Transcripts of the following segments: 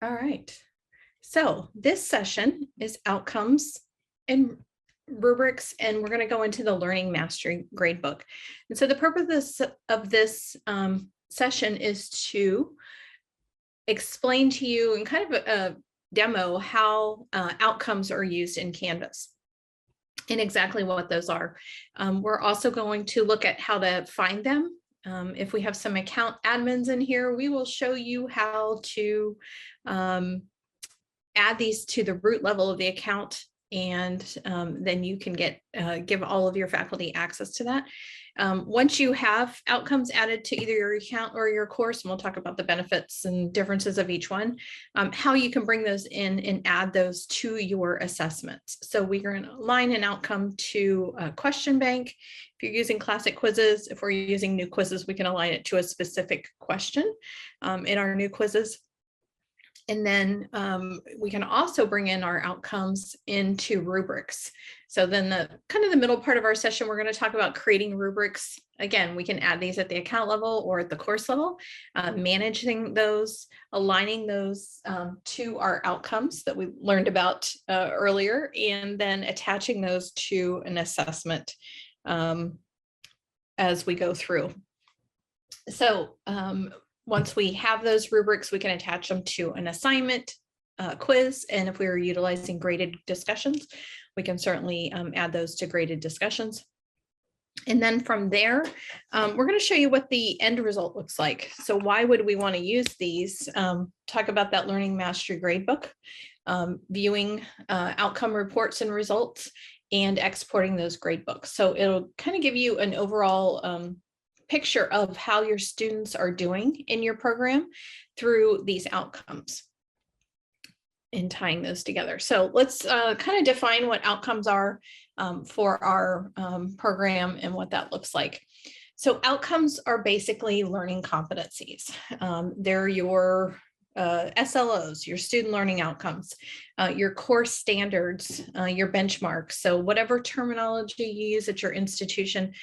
All right. So this session is outcomes and rubrics, and we're going to go into the Learning Mastery Gradebook. And so the purpose of this session is to explain to you and kind of a demo how outcomes are used in Canvas and exactly what those are. We're also going to look at how to find them. If we have some account admins in here, we will show you how to add these to the root level of the account, and then you can give all of your faculty access to that. Once you have outcomes added to either your account or your course, and we'll talk about the benefits and differences of each one, how you can bring those in and add those to your assessments. So we're going to align an outcome to a question bank. If you're using classic quizzes, if we're using new quizzes, we can align it to a specific question in our new quizzes. And then we can also bring in our outcomes into rubrics. So then the middle part of our session, we're going to talk about creating rubrics. Again, we can add these at the account level or at the course level, managing those, aligning those to our outcomes that we learned about earlier, and then attaching those to an assessment as we go through. So once we have those rubrics, we can attach them to an assignment, quiz, and if we are utilizing graded discussions, we can certainly add those to graded discussions. And then from there, we're going to show you what the end result looks like. So why would we want to use these? Talk about that Learning Mastery Gradebook, viewing outcome reports and results, and exporting those gradebooks. So it'll kind of give you an overall picture of how your students are doing in your program through these outcomes and tying those together. So let's kind of define what outcomes are for our program and what that looks like. So outcomes are basically learning competencies. They're your SLOs, your student learning outcomes, your course standards, your benchmarks. So whatever terminology you use at your institution,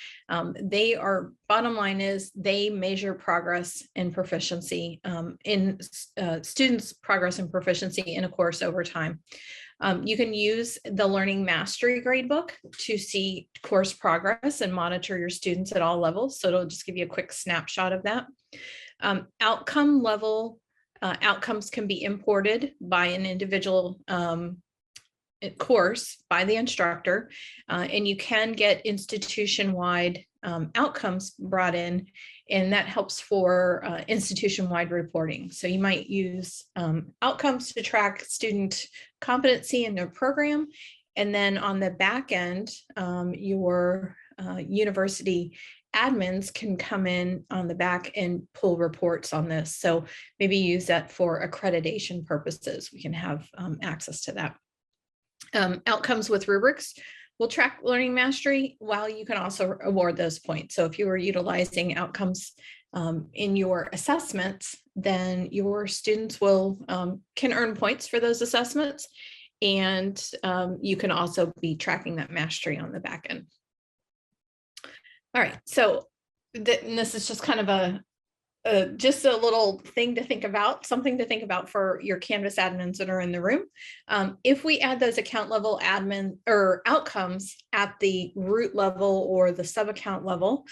they are, bottom line is they measure progress and proficiency in students' progress and proficiency in a course over time. You can use the Learning Mastery Gradebook to see course progress and monitor your students at all levels. So it'll just give you a quick snapshot of that. Outcome level outcomes can be imported by an individual course by the instructor, and you can get institution-wide outcomes brought in, and that helps for institution-wide reporting. So you might use outcomes to track student competency in their program, and then on the back end, your university admins can come in on the back and pull reports on this. So maybe use that for accreditation purposes. We can have access to that. Outcomes with rubrics will track learning mastery, while you can also award those points. So if you are utilizing outcomes in your assessments, then your students will can earn points for those assessments, and you can also be tracking that mastery on the back end. All right, so this is just kind of just a little thing to think about, something to think about for your Canvas admins that are in the room. If we add those account level admin or outcomes at the root level or the sub account level,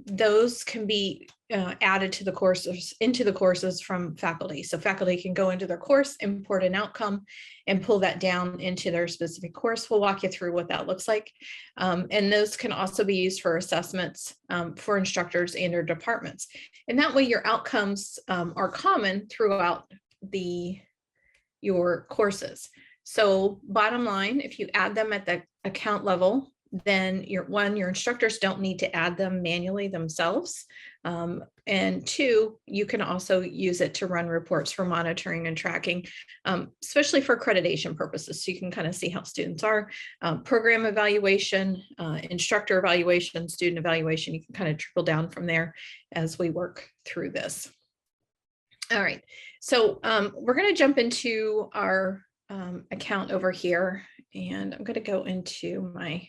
those can be added to the courses, into the courses from faculty. So faculty can go into their course, import an outcome, and pull that down into their specific course. We'll walk you through what that looks like. And those can also be used for assessments for instructors and or departments. And that way your outcomes are common throughout your courses. So bottom line, if you add them at the account level, then your instructors don't need to add them manually themselves. And two, you can also use it to run reports for monitoring and tracking, especially for accreditation purposes. So you can kind of see how students are, program evaluation, instructor evaluation, student evaluation. You can kind of trickle down from there as we work through this. All right, so we're going to jump into our account over here, and I'm going to go into my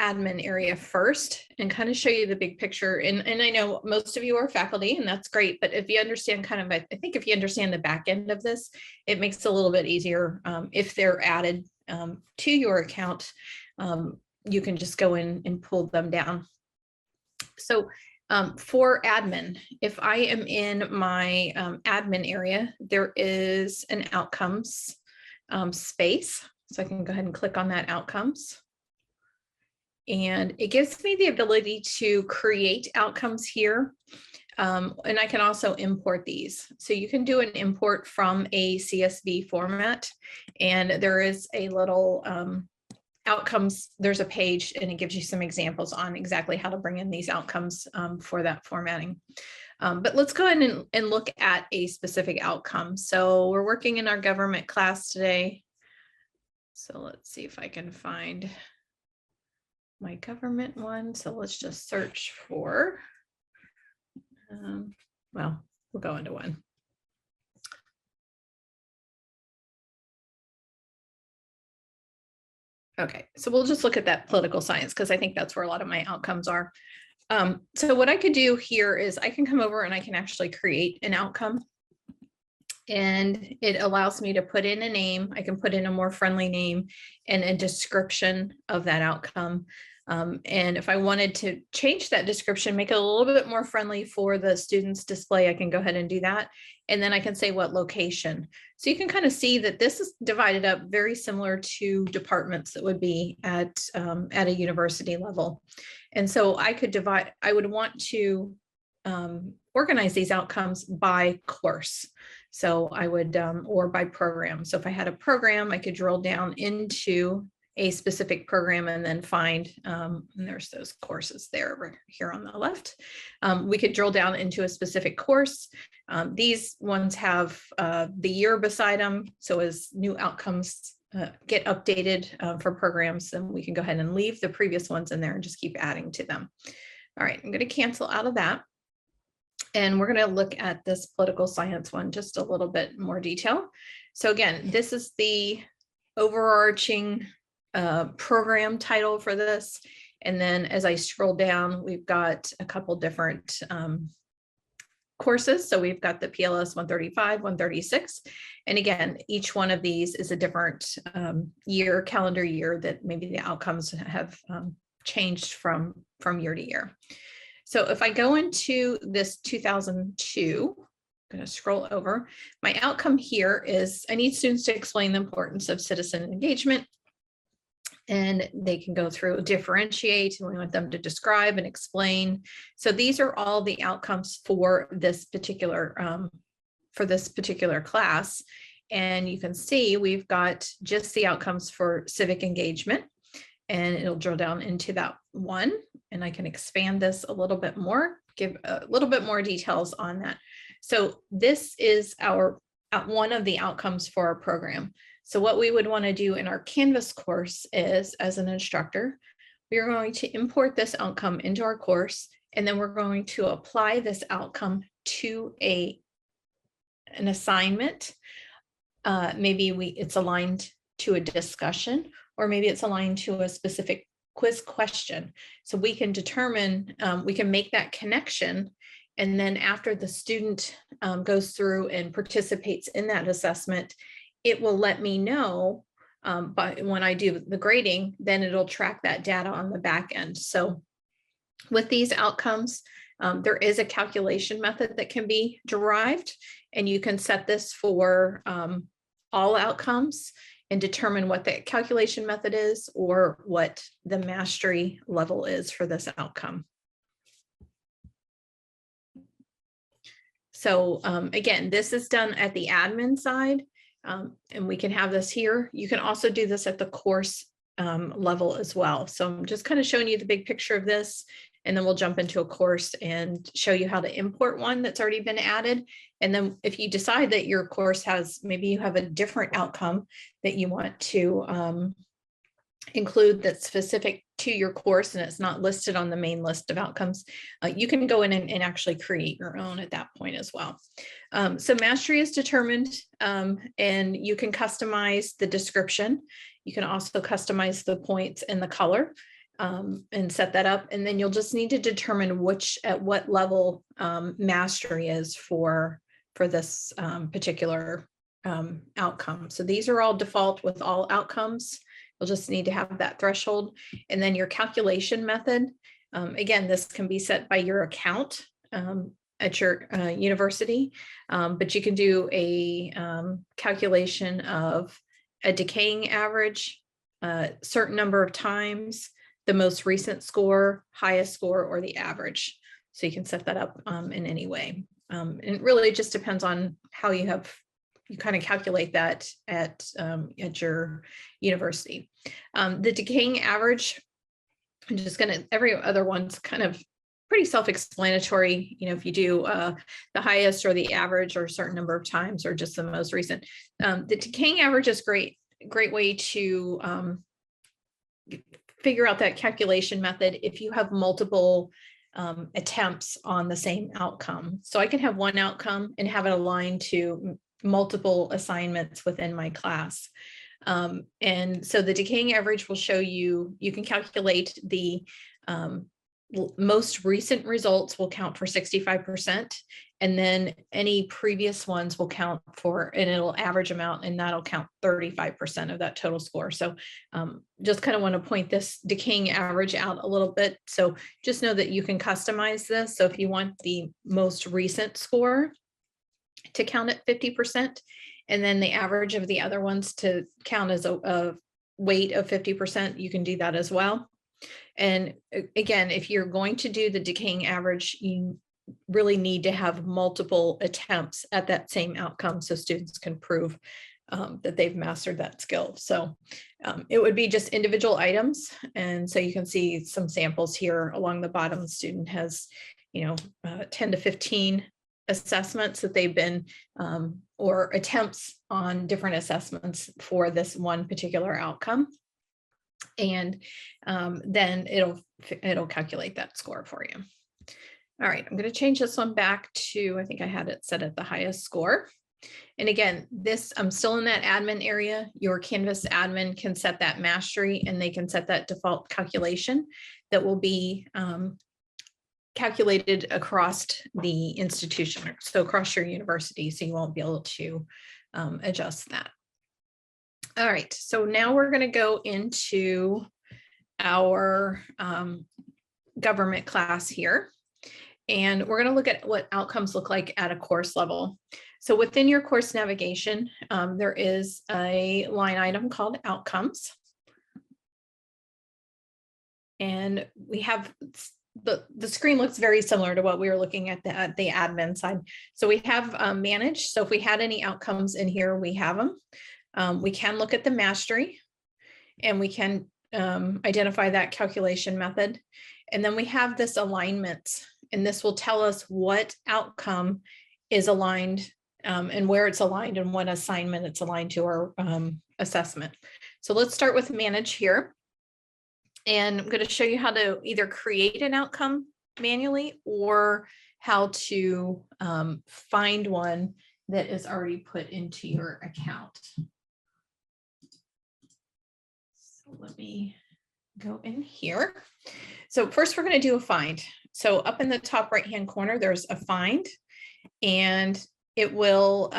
admin area first and kind of show you the big picture. And I know most of you are faculty, and that's great, but if you understand kind of, I think if you understand the back end of this, it makes it a little bit easier. If they're added to your account, you can just go in and pull them down. So for admin, if I am in my admin area, there is an outcomes space. So I can go ahead and click on that outcomes. And it gives me the ability to create outcomes here. And I can also import these. So you can do an import from a CSV format. And there is a little outcomes, there's a page, and it gives you some examples on exactly how to bring in these outcomes for that formatting. But let's go ahead and look at a specific outcome. So we're working in our government class today. So let's see if I can find my government one. So let's just search for, well, we'll go into one. Okay, so we'll just look at that political science because I think that's where a lot of my outcomes are. So what I could do here is I can come over and I can actually create an outcome. And it allows me to put in a name. I can put in a more friendly name and a description of that outcome. And if I wanted to change that description, make it a little bit more friendly for the students' display, I can go ahead and do that. And then I can say what location. So you can kind of see that this is divided up very similar to departments that would be at a university level. And so I could divide, I would want to organize these outcomes by course. So I would, or by program. So if I had a program, I could drill down into a specific program and then find, and there's those courses there over here on the left. We could drill down into a specific course. These ones have the year beside them. So as new outcomes get updated for programs, then we can go ahead and leave the previous ones in there and just keep adding to them. All right, I'm going to cancel out of that. And we're going to look at this political science one just a little bit more detail. So again, this is the overarching program title for this. And then as I scroll down, we've got a couple different courses. So we've got the PLS 135, 136. And again, each one of these is a different calendar year that maybe the outcomes have changed from year to year. So if I go into this 2002, I'm going to scroll over. My outcome here is I need students to explain the importance of citizen engagement. And they can go through differentiate, and we want them to describe and explain. So these are all the outcomes for this particular class. And you can see we've got just the outcomes for civic engagement, and it'll drill down into that one. And I can expand this a little bit more, give a little bit more details on that. So this is our one of the outcomes for our program. So what we would want to do in our Canvas course is, as an instructor, we are going to import this outcome into our course, and then we're going to apply this outcome to an assignment. Maybe it's aligned to a discussion, or maybe it's aligned to a specific quiz question. So we can determine, we can make that connection. And then after the student goes through and participates in that assessment, it will let me know, but when I do the grading, then it'll track that data on the back end. So with these outcomes, there is a calculation method that can be derived, and you can set this for all outcomes and determine what the calculation method is or what the mastery level is for this outcome. So again, this is done at the admin side, and we can have this here. You can also do this at the course level as well. So I'm just kind of showing you the big picture of this, and then we'll jump into a course and show you how to import one that's already been added. And then if you decide that your course has, maybe you have a different outcome that you want to include that's specific to your course and it's not listed on the main list of outcomes, you can go in and actually create your own at that point as well. So mastery is determined, and you can customize the description. You can also customize the points and the color. and set that up. And then you'll just need to determine at what level mastery is for this particular outcome. So these are all default with all outcomes. You'll just need to have that threshold. And then your calculation method, again, this can be set by your account at your university, but you can do a calculation of a decaying average, a certain number of times, the most recent score, highest score, or the average. So you can set that up in any way. And it really just depends on how you kind of calculate that at your university. The decaying average, I'm just going to, every other one's kind of pretty self-explanatory. You know, if you do the highest or the average or a certain number of times or just the most recent. The decaying average is great way to figure out that calculation method if you have multiple attempts on the same outcome. So I can have one outcome and have it aligned to multiple assignments within my class. And so the decaying average will show you, you can calculate the most recent results will count for 65%. And then any previous ones will count for, and it'll average them out, and that'll count 35% of that total score. So just kind of want to point this decaying average out a little bit. So just know that you can customize this. So if you want the most recent score to count at 50%, and then the average of the other ones to count as a weight of 50%, you can do that as well. And again, if you're going to do the decaying average, you really need to have multiple attempts at that same outcome so students can prove that they've mastered that skill. So it would be just individual items. And so you can see some samples here along the bottom. The student has, 10 to 15 assessments that they've been, or attempts on different assessments for this one particular outcome. And then it'll calculate that score for you. All right, I'm going to change this one back to, I think I had it set at the highest score. And again, I'm still in that admin area. Your Canvas admin can set that mastery, and they can set that default calculation that will be calculated across the institution, so across your university, so you won't be able to adjust that. All right, so now we're going to go into our government class here. And we're going to look at what outcomes look like at a course level. So within your course navigation, there is a line item called outcomes. And we have the screen looks very similar to what we were looking at the admin side. So we have manage. So if we had any outcomes in here, we have them. We can look at the mastery, and we can identify that calculation method. And then we have this alignment, and this will tell us what outcome is aligned and where it's aligned and what assignment it's aligned to, or assessment. So let's start with manage here. And I'm going to show you how to either create an outcome manually or how to find one that is already put into your account. So let me go in here. So first we're going to do a find. So up in the top right-hand corner, there's a find, and it will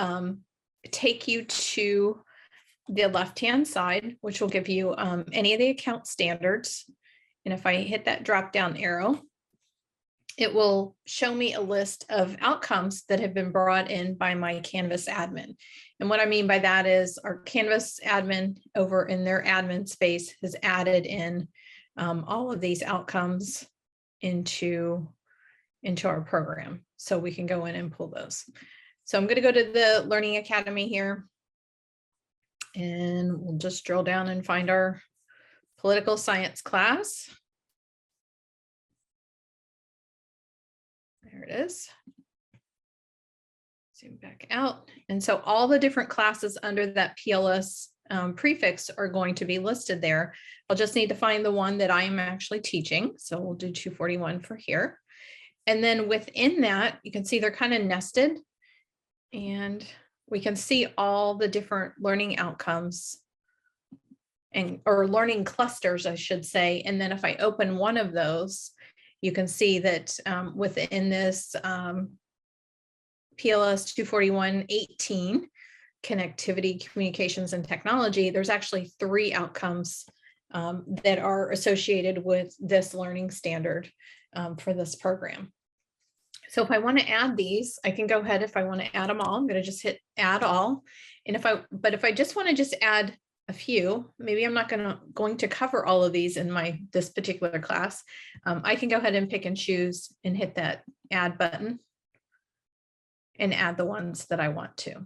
take you to the left-hand side, which will give you any of the account standards. And if I hit that drop-down arrow, it will show me a list of outcomes that have been brought in by my Canvas admin. And what I mean by that is our Canvas admin over in their admin space has added in all of these outcomes into our program. So we can go in and pull those. So I'm going to go to the Learning Academy here, and we'll just drill down and find our political science class. There it is. Zoom back out. And so all the different classes under that PLS prefix are going to be listed there. I'll just need to find the one that I am actually teaching. So we'll do 241 for here. And then within that, you can see they're kind of nested, and we can see all the different learning outcomes or learning clusters, I should say. And then if I open one of those, you can see that within this PLS 241-18, connectivity, communications, and technology, there's actually 3 outcomes that are associated with this learning standard for this program. So if I want to add these, I can go ahead. If I want to add them all, I'm going to just hit add all. And if I just want to just add a few, maybe I'm not going to cover all of these in this particular class. I can go ahead and pick and choose and hit that add button and add the ones that I want to.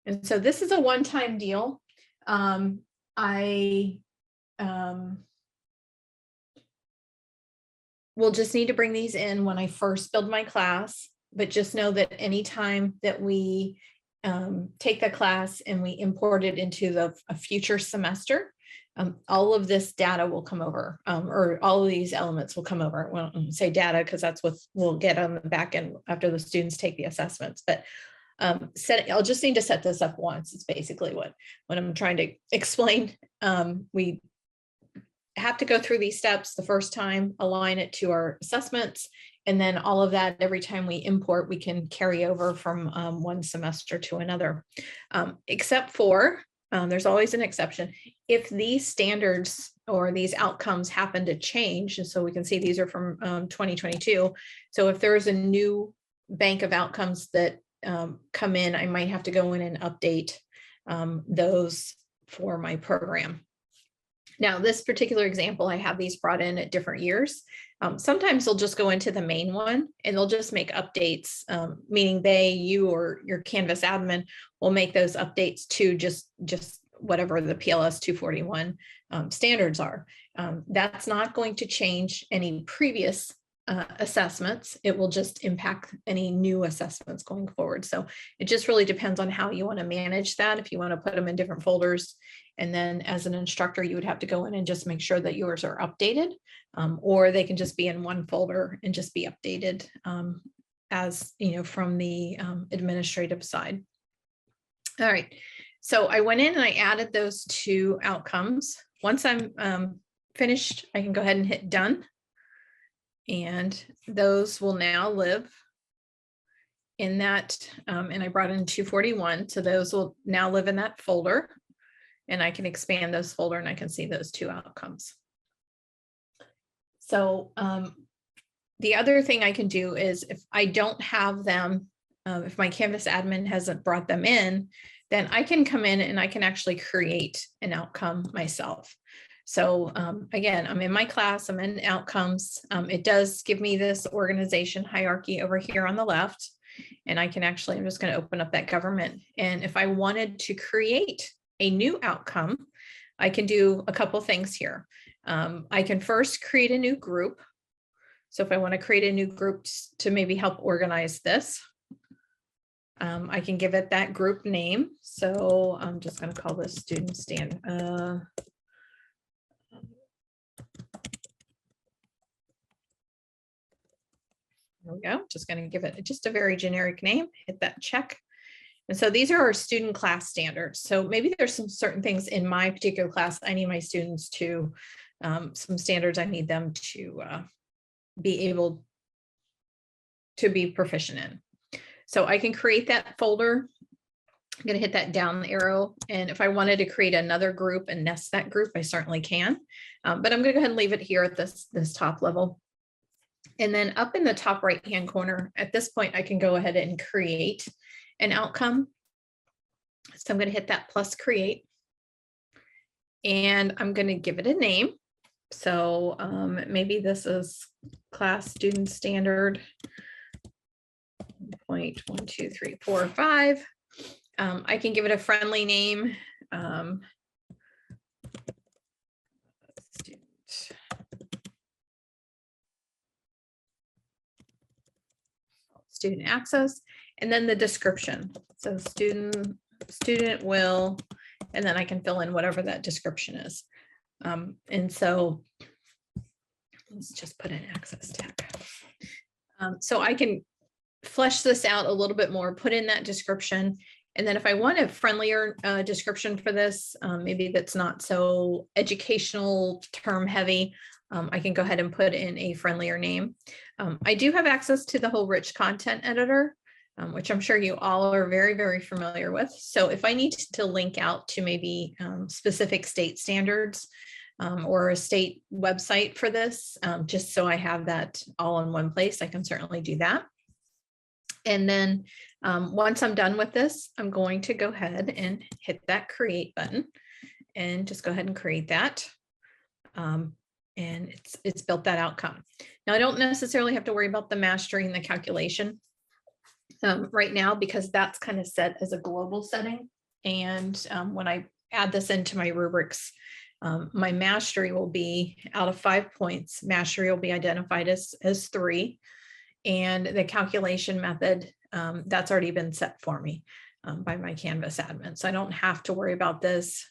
And so this is a one-time deal. I will just need to bring these in when I first build my class, but just know that anytime that we take the class and we import it into a future semester, all of this data will come over, or all of these elements will come over. Well, I won't say data because that's what we'll get on the back end after the students take the assessments. But I'll just need to set this up once. It's basically what I'm trying to explain. We have to go through these steps the first time, align it to our assessments, and then all of that, every time we import, we can carry over from one semester to another, except for, there's always an exception, if these standards or these outcomes happen to change. And so we can see these are from 2022. So if there's a new bank of outcomes that come in, I might have to go in and update those for my program. Now, this particular example, I have these brought in at different years. Sometimes they'll just go into the main one and they'll just make updates, meaning you or your Canvas admin will make those updates to just whatever the PLS 241 standards are. That's not going to change any previous assessments. It will just impact any new assessments going forward. So it just really depends on how you want to manage that. If you want to put them in different folders, and then as an instructor, you would have to go in and just make sure that yours are updated, or they can just be in one folder and just be updated as from the administrative side. All right, so I went in and I added those 2 outcomes. Once I'm finished, I can go ahead and hit done. And those will now live in that, and I brought in 241. So those will now live in that folder. And I can expand those folder and I can see those 2 outcomes. So the other thing I can do is if I don't have them, if my Canvas admin hasn't brought them in, then I can come in and I can actually create an outcome myself. So again, I'm in my class, I'm in outcomes. It does give me this organization hierarchy over here on the left. And I can actually, I'm just going to open up that government. And if I wanted to create a new outcome, I can do a couple things here. I can first create a new group. So if I want to create a new group to maybe help organize this, I can give it that group name. So I'm just going to call this student standard. There we go. Just going to give it just a very generic name, hit that check. And so these are our student class standards. So maybe there's some certain things in my particular class I need my students to, some standards I need them to be able to be proficient in. So I can create that folder. I'm going to hit that down arrow. And if I wanted to create another group and nest that group, I certainly can. But I'm going to go ahead and leave it here at this top level. And then up in the top right-hand corner, at this point, I can go ahead and create an outcome. So I'm going to hit that plus create. And I'm going to give it a name. So maybe this is class student standard 0.12345. I can give it a friendly name. Student access, and then the description. So student will, and then I can fill in whatever that description is. And so let's just put in access tag. So I can flesh this out a little bit more, put in that description, And then if I want a friendlier description for this, maybe that's not so educational term heavy, I can go ahead and put in a friendlier name. I do have access to the whole rich content editor, which I'm sure you all are very, very familiar with. So if I need to link out to maybe specific state standards or a state website for this, just so I have that all in one place, I can certainly do that. And then once I'm done with this, I'm going to go ahead and hit that create button and just go ahead and create that. And it's built that outcome. Now I don't necessarily have to worry about the mastery and the calculation right now, because that's kind of set as a global setting. And when I add this into my rubrics, my mastery will be out of 5 points. Mastery will be identified as 3. And the calculation method, that's already been set for me by my Canvas admin. So I don't have to worry about this.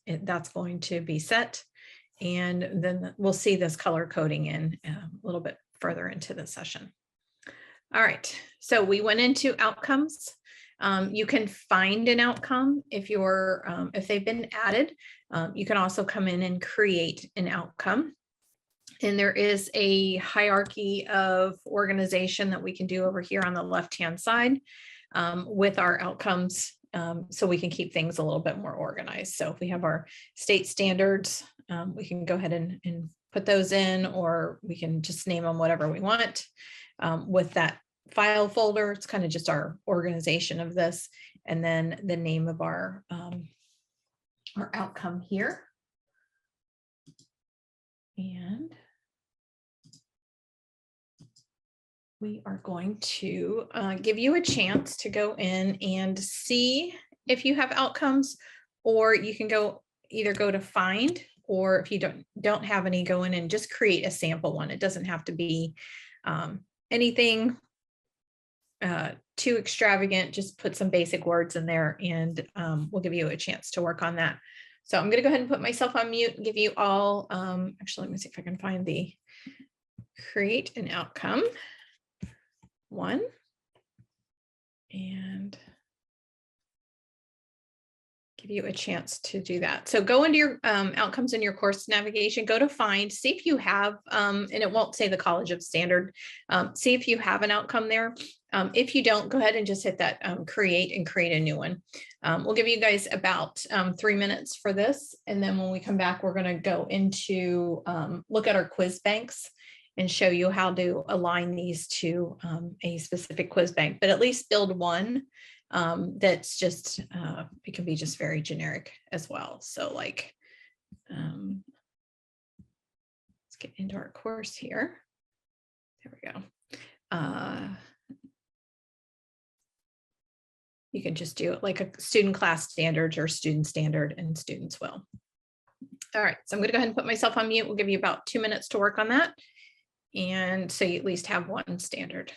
That's going to be set. And then we'll see this color coding in a little bit further into the session. All right, so we went into outcomes. You can find an outcome if they've been added. You can also come in and create an outcome. And there is a hierarchy of organization that we can do over here on the left-hand side with our outcomes, so we can keep things a little bit more organized. So if we have our state standards, we can go ahead and put those in, or we can just name them whatever we want. With that file folder, it's kind of just our organization of this, and then the name of our outcome here. And we are going to give you a chance to go in and see if you have outcomes, or you can either go to find, or if you don't have any, go in and just create a sample one. It doesn't have to be anything too extravagant. Just put some basic words in there, and we'll give you a chance to work on that. So I'm going to go ahead and put myself on mute and give you all, actually, let me see if I can find the create an outcome one, and give you a chance to do that. So go into your outcomes in your course navigation, go to find, see if you have, and it won't say the College of Standard, see if you have an outcome there. If you don't, go ahead and just hit that create and create a new one. We'll give you guys about 3 minutes for this. And then when we come back, we're gonna go into look at our quiz banks and show you how to align these to a specific quiz bank, but at least build one that's just, it can be just very generic as well. So like, let's get into our course here. There we go. You can just do it like a student class standards or student standard, and students will. All right, so I'm gonna go ahead and put myself on mute. We'll give you about 2 minutes to work on that. And so you at least have one standard.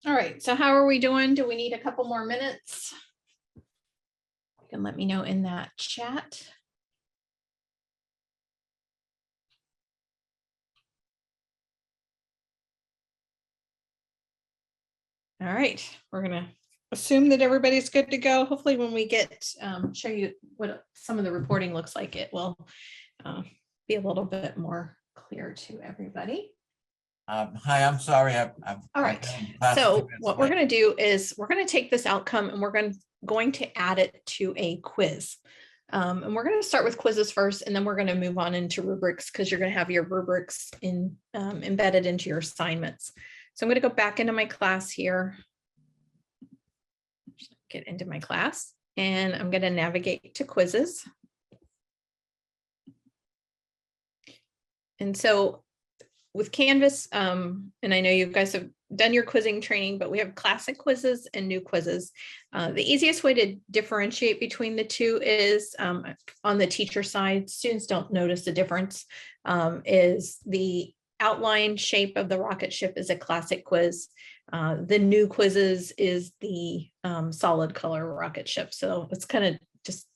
All right, so how are we doing? Do we need a couple more minutes? You can let me know in that chat. All right, we're gonna assume that everybody's good to go. Hopefully when we get, show you what some of the reporting looks like, it will be a little bit more clear to everybody. Hi, I'm sorry. All right, so what we're going to do is we're going to take this outcome and we're going to add it to a quiz. And we're going to start with quizzes first, and then we're going to move on into rubrics, because you're going to have your rubrics embedded into your assignments. So I'm going to go back into my class here, get into my class, and I'm going to navigate to quizzes. And so with Canvas, and I know you guys have done your quizzing training, but we have classic quizzes and new quizzes. The easiest way to differentiate between the two is on the teacher side, students don't notice the difference, is the outline shape of the rocket ship is a classic quiz. The new quizzes is the solid color rocket ship. So it's kind of just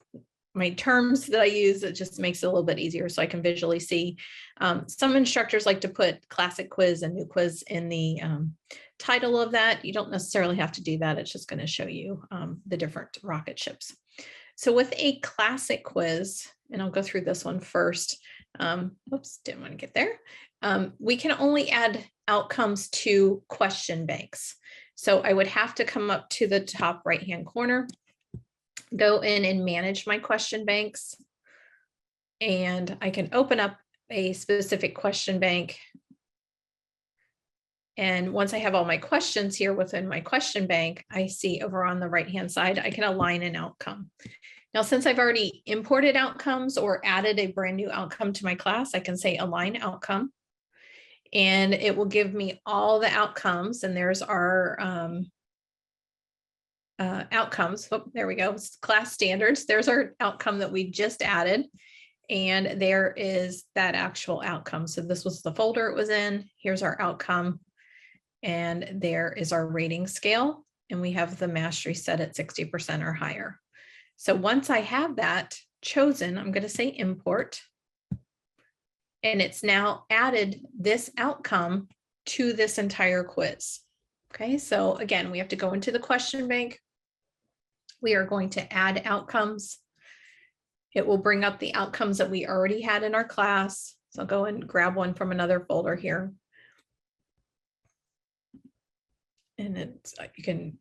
my terms that I use. It just makes it a little bit easier so I can visually see. Some instructors like to put classic quiz and new quiz in the title of that. You don't necessarily have to do that. It's just going to show you the different rocket ships. So with a classic quiz, and I'll go through this one first. Oops, didn't want to get there. We can only add outcomes to question banks. So I would have to come up to the top right-hand corner, go in and manage my question banks. And I can open up a specific question bank. And once I have all my questions here within my question bank, I see over on the right-hand side, I can align an outcome. Now, since I've already imported outcomes or added a brand new outcome to my class, I can say align outcome. And it will give me all the outcomes. And there's our outcomes. Oh, there we go. It's class standards. There's our outcome that we just added. And there is that actual outcome. So this was the folder it was in. Here's our outcome. And there is our rating scale. And we have the mastery set at 60% or higher. So once I have that chosen, I'm going to say import. And it's now added this outcome to this entire quiz. Okay, so again, we have to go into the question bank. We are going to add outcomes. It will bring up the outcomes that we already had in our class. So I'll go and grab one from another folder here. And it's, you can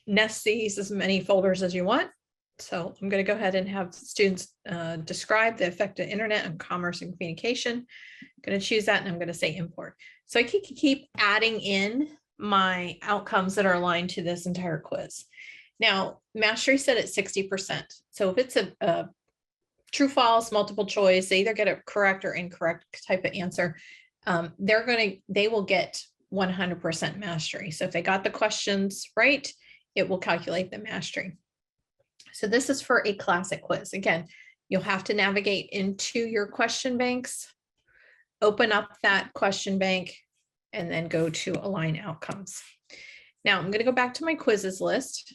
nest these as many folders as you want. So I'm going to go ahead and have students describe the effect of internet on commerce and communication. I'm going to choose that and I'm going to say import. So I can keep adding in my outcomes that are aligned to this entire quiz. Now, mastery set at 60%. So if it's a true, false, multiple choice, they either get a correct or incorrect type of answer, they will get 100% mastery. So if they got the questions right, it will calculate the mastery. So this is for a classic quiz. Again, you'll have to navigate into your question banks, open up that question bank, and then go to align outcomes. Now I'm going to go back to my quizzes list.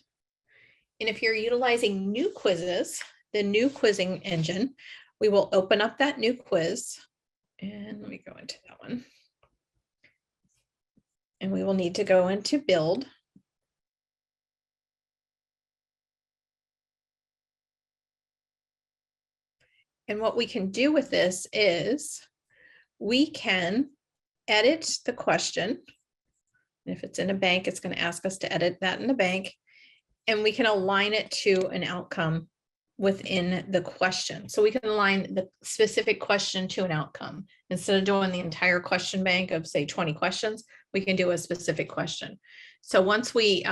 And if you're utilizing new quizzes, the new quizzing engine, we will open up that new quiz. And let me go into that one. And we will need to go into build. And what we can do with this is we can edit the question. And if it's in a bank, it's going to ask us to edit that in the bank. And we can align it to an outcome within the question. So we can align the specific question to an outcome. Instead of doing the entire question bank of say 20 questions, we can do a specific question. So once we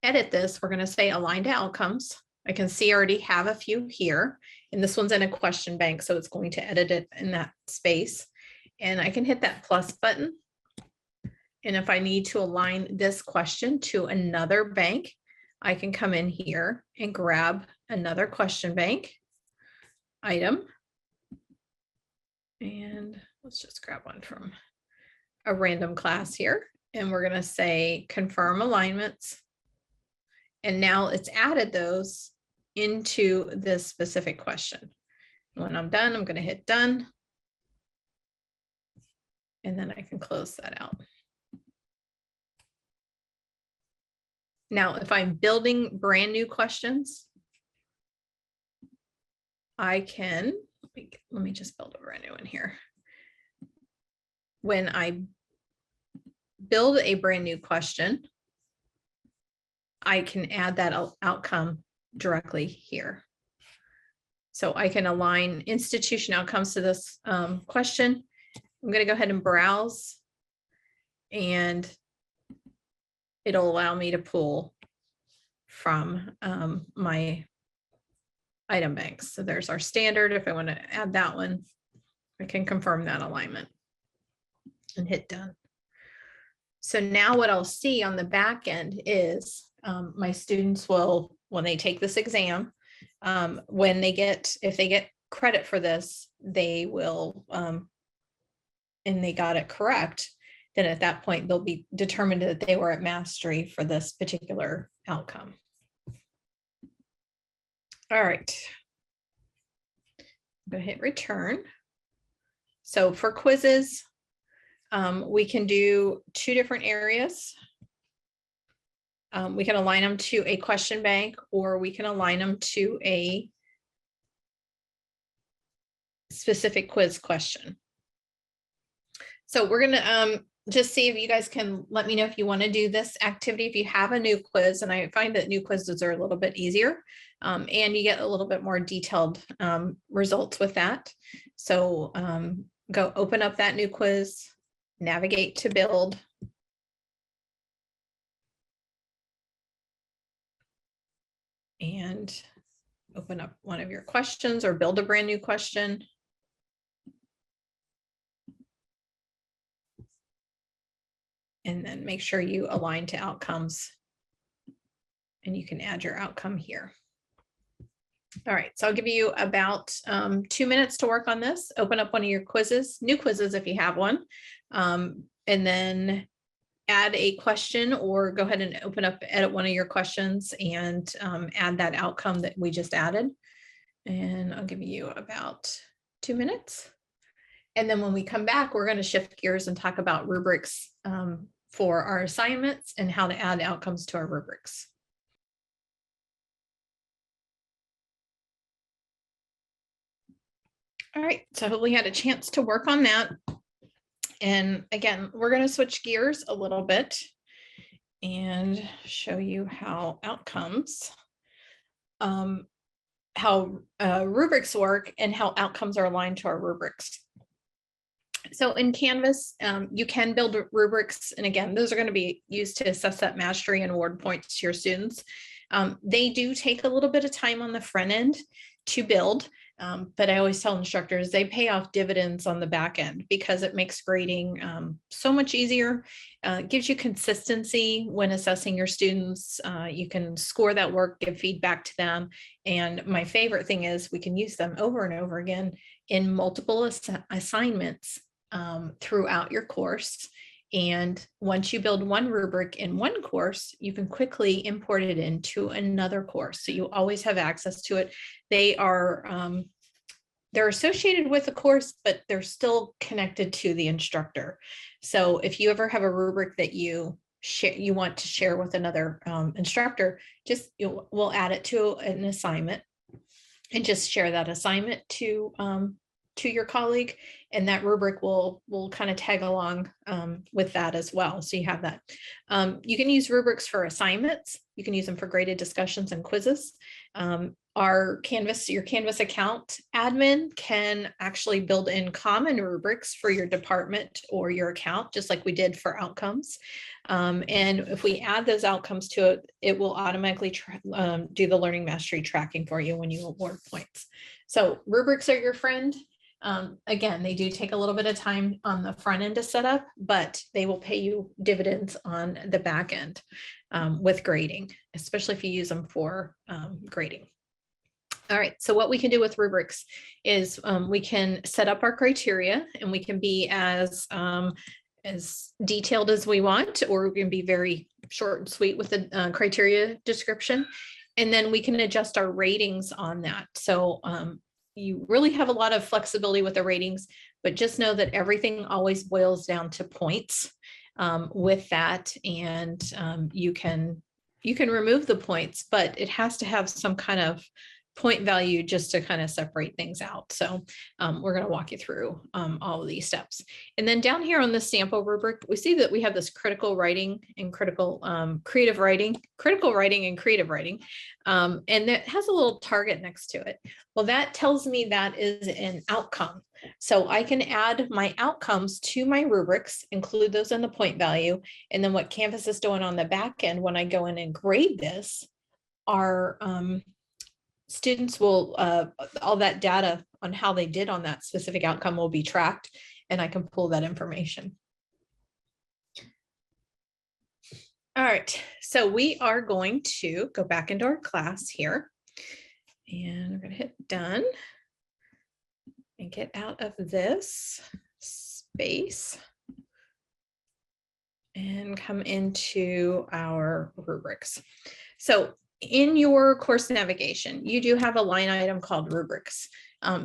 edit this, we're going to say align to outcomes. I can see I already have a few here, and this one's in a question bank, so it's going to edit it in that space. And I can hit that plus button. And if I need to align this question to another bank, I can come in here and grab another question bank item. And let's just grab one from a random class here. And we're going to say confirm alignments. And now it's added those into this specific question. When I'm done, I'm going to hit done. And then I can close that out. Now, if I'm building brand new questions, I can, let me just build a brand new one here. When I build a brand new question, I can add that outcome directly here. So I can align institution outcomes to this question. I'm going to go ahead and browse, and it'll allow me to pull from my item banks. So there's our standard. If I want to add that one, I can confirm that alignment and hit done. So now what I'll see on the back end is my students will, when they take this exam, if they get credit for this, they will, and they got it correct, then at that point, they'll be determined that they were at mastery for this particular outcome. All right. I'm going to hit return. So for quizzes, we can do two different areas. We can align them to a question bank, or we can align them to a specific quiz question. So we're going to just see if you guys can let me know if you want to do this activity. If you have a new quiz, and I find that new quizzes are a little bit easier, and you get a little bit more detailed results with that. So go open up that new quiz, navigate to build. And open up one of your questions or build a brand new question. And then make sure you align to outcomes. And you can add your outcome here. All right, so I'll give you about 2 minutes to work on this. Open up one of your quizzes, new quizzes if you have one, and then add a question, or go ahead and open up, edit one of your questions and add that outcome that we just added. And I'll give you about 2 minutes. And then when we come back, we're going to shift gears and talk about rubrics for our assignments and how to add outcomes to our rubrics. All right, so hopefully you had a chance to work on that. And again, we're going to switch gears a little bit and show you how outcomes, how rubrics work and how outcomes are aligned to our rubrics. So in Canvas, you can build rubrics. And again, those are going to be used to assess that mastery and award points to your students. They do take a little bit of time on the front end to build. But I always tell instructors they pay off dividends on the back end because it makes grading so much easier, gives you consistency when assessing your students. You can score that work, give feedback to them. And my favorite thing is we can use them over and over again in multiple assignments throughout your course. And once you build one rubric in one course, you can quickly import it into another course. So you always have access to it. They are, they're associated with the course, but they're still connected to the instructor. So if you ever have a rubric that you want to share with another instructor, just we'll add it to an assignment and just share that assignment to your colleague, and that rubric will kind of tag along with that as well. So you have that. You can use rubrics for assignments. You can use them for graded discussions and quizzes. Your Canvas account admin can actually build in common rubrics for your department or your account, just like we did for outcomes. And if we add those outcomes to it, it will automatically do the learning mastery tracking for you when you award points. So rubrics are your friend. Again, they do take a little bit of time on the front end to set up, but they will pay you dividends on the back end with grading, especially if you use them for grading. All right, so what we can do with rubrics is we can set up our criteria, and we can be as detailed as we want, or we can be very short and sweet with the criteria description. And then we can adjust our ratings on that. So you really have a lot of flexibility with the ratings, but just know that everything always boils down to points with that. And you can remove the points, but it has to have some kind of point value just to kind of separate things out. So we're going to walk you through all of these steps. And then down here on the sample rubric, we see that we have this critical writing and critical writing and creative writing. And that has a little target next to it. Well, that tells me that is an outcome. So I can add my outcomes to my rubrics, include those in the point value. And then what Canvas is doing on the back end, when I go in and grade this, are students will, all that data on how they did on that specific outcome will be tracked, and I can pull that information. All right, so we are going to go back into our class here, and we're going to hit done and get out of this space and come into our rubrics. So in your course navigation, you do have a line item called rubrics.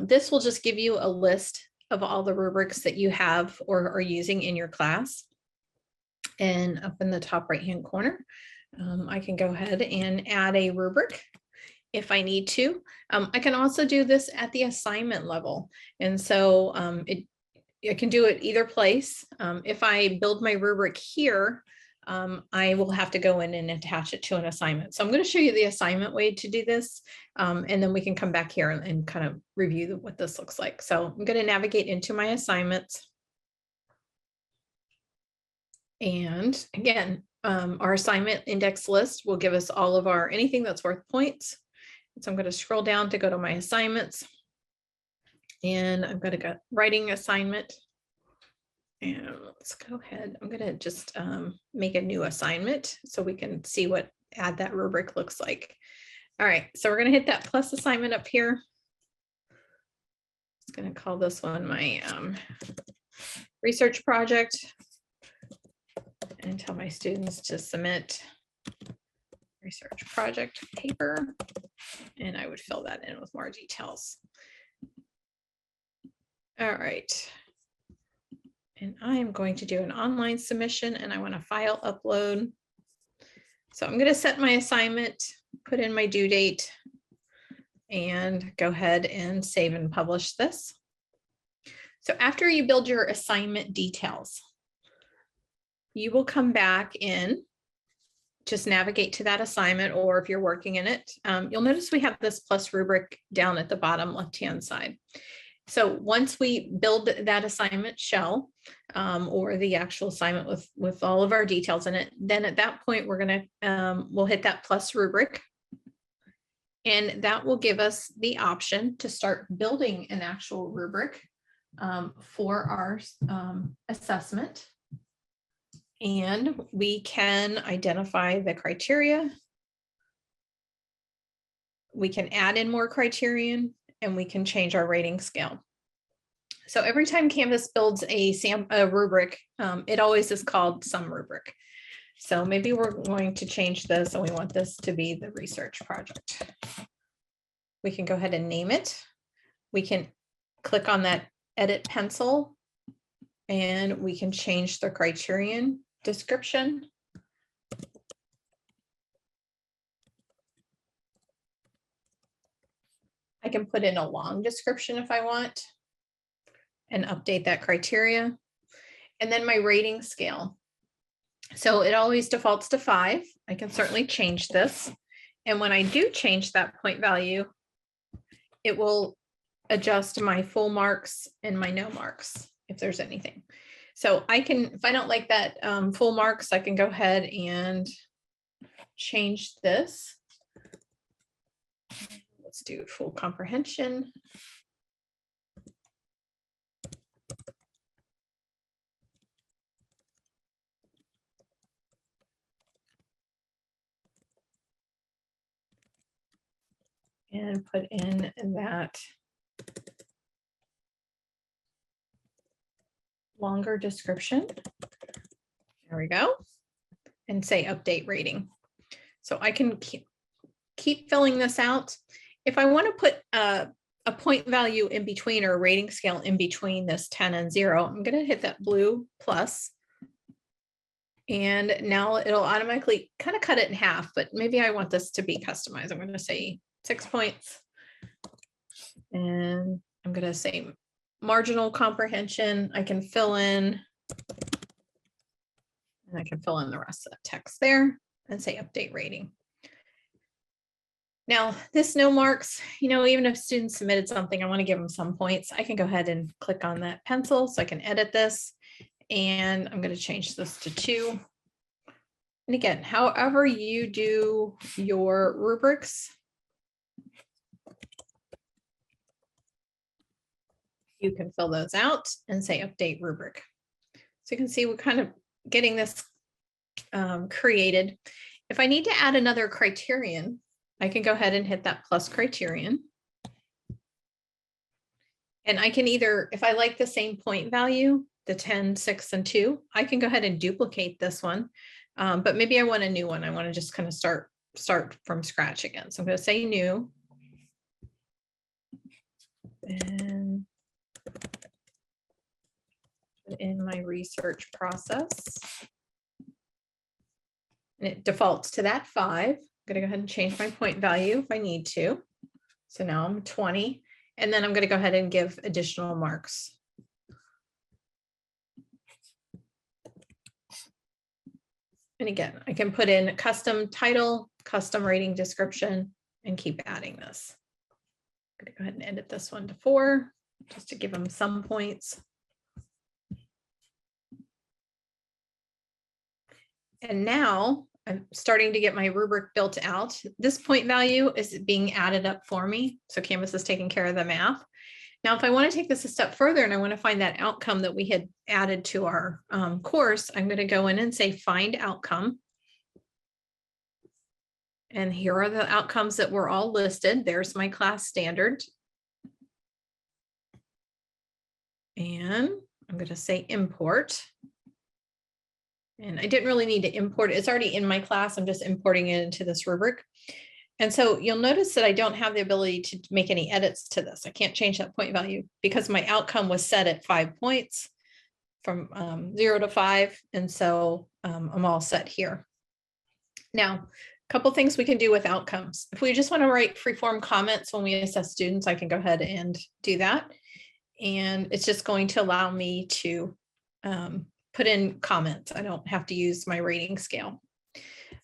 This will just give you a list of all the rubrics that you have or are using in your class. And up in the top right-hand corner, I can go ahead and add a rubric if I need to. I can also do this at the assignment level. And so I can do it either place. If I build my rubric here, I will have to go in and attach it to an assignment. So I'm going to show you the assignment way to do this. And then we can come back here and kind of review what this looks like. So I'm going to navigate into my assignments. And again, our assignment index list will give us all of our anything that's worth points. So I'm going to scroll down to go to my assignments. And I'm going to go writing assignment. And let's go ahead. I'm going to just make a new assignment so we can see what add that rubric looks like. All right, so we're going to hit that plus assignment up here. I'm going to call this one my research project and tell my students to submit research project paper. And I would fill that in with more details. All right. And I am going to do an online submission and I want to file upload. So I'm going to set my assignment, put in my due date, and go ahead and save and publish this. So after you build your assignment details, you will come back in, just navigate to that assignment, or if you're working in it, you'll notice we have this plus rubric down at the bottom left-hand side. So once we build that assignment shell or the actual assignment with all of our details in it, then at that point, we'll hit that plus rubric. And that will give us the option to start building an actual rubric for our assessment. And we can identify the criteria. We can add in more criterion, and we can change our rating scale. So every time Canvas builds a rubric, it always is called some rubric. So maybe we're going to change this and we want this to be the research project. We can go ahead and name it. We can click on that edit pencil and we can change the criterion description. I can put in a long description if I want and update that criteria. And then my rating scale. So it always defaults to 5. I can certainly change this. And when I do change that point value, it will adjust my full marks and my no marks if there's anything. So I can, if I don't like that full marks, I can go ahead and change this. Let's do full comprehension. And put in that longer description. There we go. And say update rating. So I can keep filling this out. If I want to put a point value in between or a rating scale in between this 10 and 0, I'm going to hit that blue plus. And now it'll automatically kind of cut it in half, but maybe I want this to be customized. I'm going to say 6 points. And I'm going to say marginal comprehension. I can fill in, and I can fill in the rest of the text there and say update rating. Now, this no marks, even if students submitted something, I want to give them some points. I can go ahead and click on that pencil so I can edit this. And I'm going to change this to 2. And again, however you do your rubrics, you can fill those out and say update rubric. So you can see we're kind of getting this created. If I need to add another criterion, I can go ahead and hit that plus criterion. And I can either, if I like the same point value, the 10, 6, and 2, I can go ahead and duplicate this one. But maybe I want a new one. I want to just kind of start from scratch again. So I'm going to say new. And in my research process. And it defaults to that 5. I'm going to go ahead and change my point value if I need to. So now I'm 20, and then I'm going to go ahead and give additional marks. And again, I can put in a custom title, custom rating description, and keep adding this. I'm going to go ahead and edit this one to 4, just to give them some points. And now I'm starting to get my rubric built out. This point value is being added up for me. So Canvas is taking care of the math. Now, if I want to take this a step further and I want to find that outcome that we had added to our course, I'm going to go in and say find outcome. And here are the outcomes that were all listed. There's my class standard. And I'm going to say import. And I didn't really need to import it. It's already in my class. I'm just importing it into this rubric. And so you'll notice that I don't have the ability to make any edits to this. I can't change that point value because my outcome was set at 5 points from 0 to 5. And so I'm all set here. Now, a couple things we can do with outcomes. If we just want to write freeform comments when we assess students, I can go ahead and do that. And it's just going to allow me to put in comments. I don't have to use my rating scale.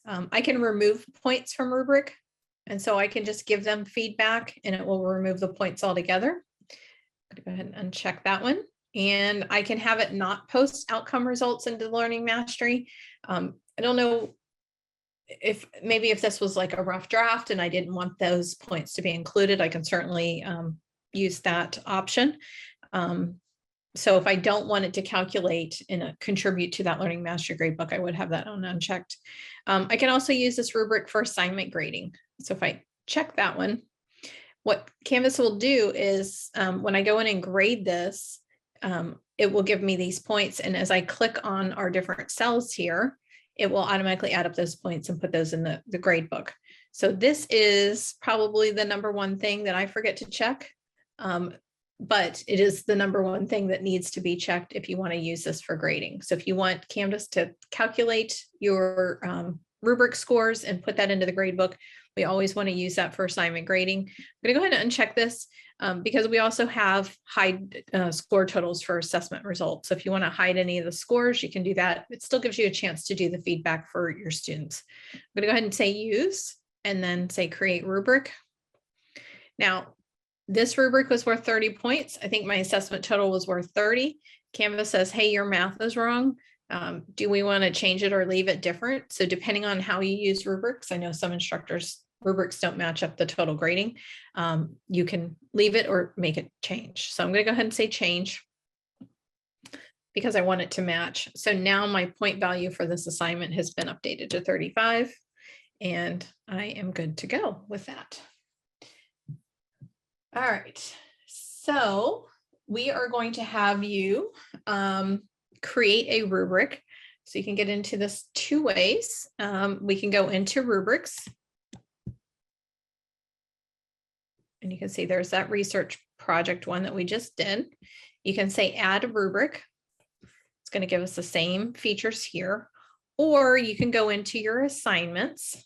I can remove points from rubric. And so I can just give them feedback and it will remove the points altogether. I'm going to go ahead and uncheck that one. And I can have it not post outcome results into Learning Mastery. I don't know if maybe if this was like a rough draft and I didn't want those points to be included, I can certainly use that option. So if I don't want it to calculate and contribute to that Learning Mastery gradebook, I would have that on unchecked. I can also use this rubric for assignment grading. So if I check that one, what Canvas will do is when I go in and grade this, it will give me these points. And as I click on our different cells here, it will automatically add up those points and put those in the grade book. So this is probably the #1 thing that I forget to check. But it is the #1 thing that needs to be checked if you want to use this for grading. So if you want Canvas to calculate your rubric scores and put that into the grade book, we always want to use that for assignment grading. I'm going to go ahead and uncheck this because we also have hide score totals for assessment results. So if you want to hide any of the scores, you can do that. It still gives you a chance to do the feedback for your students. I'm going to go ahead and say use and then say create rubric. Now, this rubric was worth 30 points. I think my assessment total was worth 30. Canvas says, hey, your math is wrong. Do we want to change it or leave it different? So depending on how you use rubrics, I know some instructors, rubrics don't match up the total grading. You can leave it or make it change. So I'm going to go ahead and say change because I want it to match. So now my point value for this assignment has been updated to 35 and I am good to go with that. All right, so we are going to have you create a rubric. So you can get into this 2 ways. We can go into rubrics. And you can see there's that research project one that we just did. You can say add a rubric. It's going to give us the same features here. Or you can go into your assignments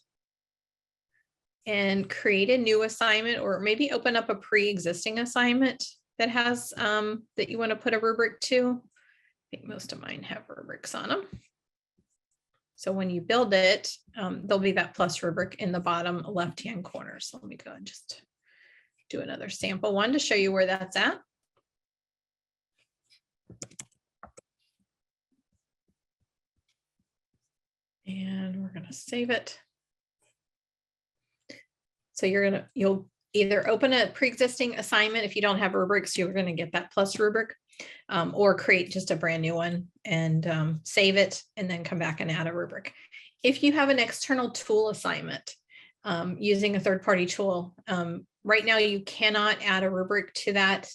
and create a new assignment, or maybe open up a pre-existing assignment that has that you want to put a rubric to. I think most of mine have rubrics on them. So when you build it, there'll be that plus rubric in the bottom left-hand corner. So let me go and just do another sample one to show you where that's at. And we're going to save it. So you'll either open a pre-existing assignment. If you don't have rubrics, you're going to get that plus rubric, or create just a brand new one and save it and then come back and add a rubric. If you have an external tool assignment using a third-party tool, right now you cannot add a rubric to that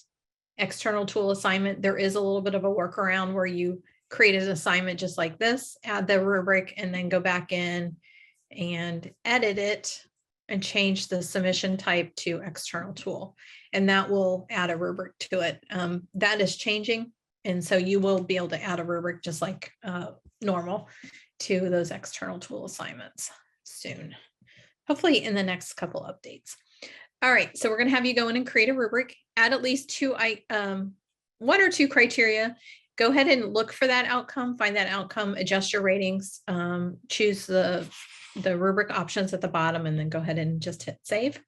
external tool assignment. There is a little bit of a workaround where you create an assignment just like this, add the rubric, and then go back in and edit it and change the submission type to external tool, and that will add a rubric to it. That is changing, and so you will be able to add a rubric just like normal to those external tool assignments soon, hopefully in the next couple updates. All right, so we're going to have you go in and create a rubric, add at least one or two criteria. Go ahead and look for that outcome, find that outcome, adjust your ratings, choose the rubric options at the bottom, and then go ahead and just hit save.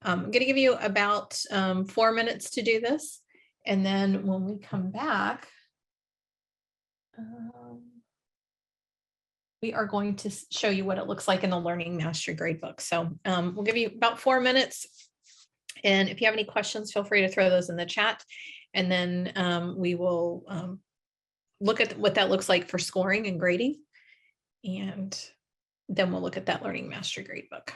I'm going to give you about 4 minutes to do this. And then when we come back, we are going to show you what it looks like in the Learning Mastery Gradebook. So we'll give you about 4 minutes. And if you have any questions, feel free to throw those in the chat. And then we will look at what that looks like for scoring and grading. And then we'll look at that Learning Mastery Gradebook.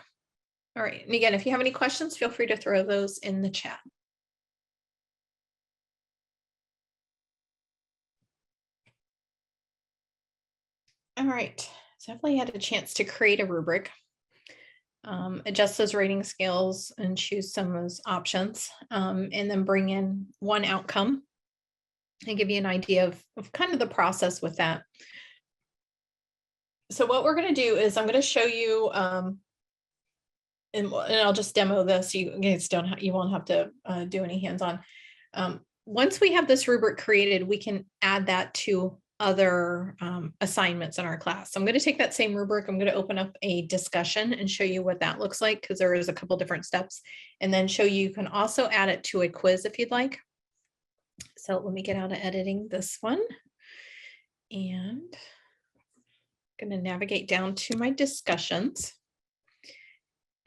All right. And again, if you have any questions, feel free to throw those in the chat. All right. So hopefully you had a chance to create a rubric. Adjust those rating scales and choose some of those options, and then bring in one outcome and give you an idea of kind of the process with that. So what we're going to do is I'm going to show you, and I'll just demo this. You won't have to do any hands-on. Once we have this rubric created, we can add that to other assignments in our class. So I'm going to take that same rubric. I'm going to open up a discussion and show you what that looks like, because there is a couple different steps, and then show you can also add it to a quiz if you'd like. So let me get out of editing this one, and I'm going to navigate down to my discussions.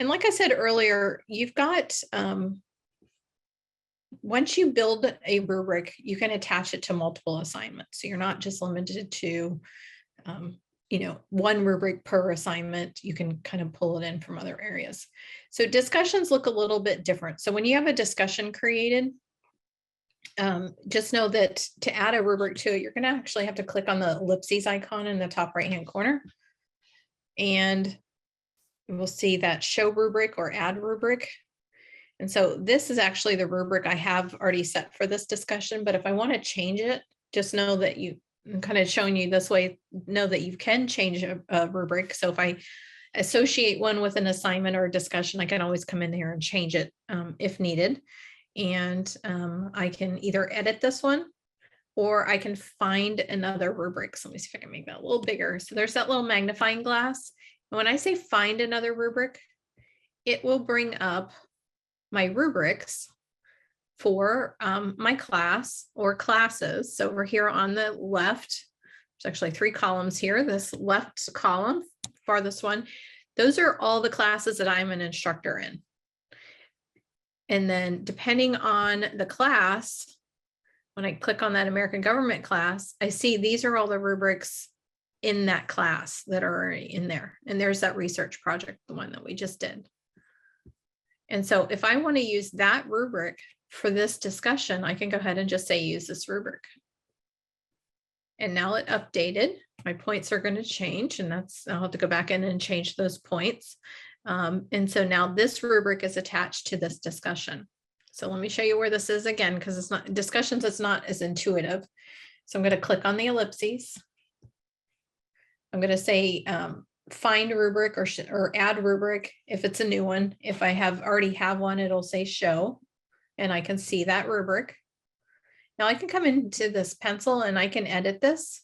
And like I said earlier, you've got, once you build a rubric, you can attach it to multiple assignments. So you're not just limited to, one rubric per assignment. You can kind of pull it in from other areas. So discussions look a little bit different. So when you have a discussion created, just know that to add a rubric to it, you're going to actually have to click on the ellipses icon in the top right-hand corner. And we'll see that show rubric or add rubric. And so this is actually the rubric I have already set for this discussion. But if I want to change it, just know that I'm kind of showing you this way, know that you can change a rubric. So if I associate one with an assignment or a discussion, I can always come in here and change it if needed. And I can either edit this one, or I can find another rubric. So let me see if I can make that a little bigger. So there's that little magnifying glass. And when I say find another rubric, it will bring up my rubrics for my class or classes. So over here on the left, there's actually 3 columns here. This left column, farthest one, those are all the classes that I'm an instructor in. And then depending on the class, when I click on that American Government class, I see these are all the rubrics in that class that are in there. And there's that research project, the one that we just did. And so if I want to use that rubric for this discussion, I can go ahead and just say use this rubric. And now it updated. My points are going to change, and I'll have to go back in and change those points. And so now this rubric is attached to this discussion. So let me show you where this is again, because it's not discussions, it's not as intuitive. So I'm going to click on the ellipses. I'm going to say find rubric or add rubric if it's a new one. If I already have one, it'll say show, and I can see that rubric. Now I can come into this pencil and I can edit this,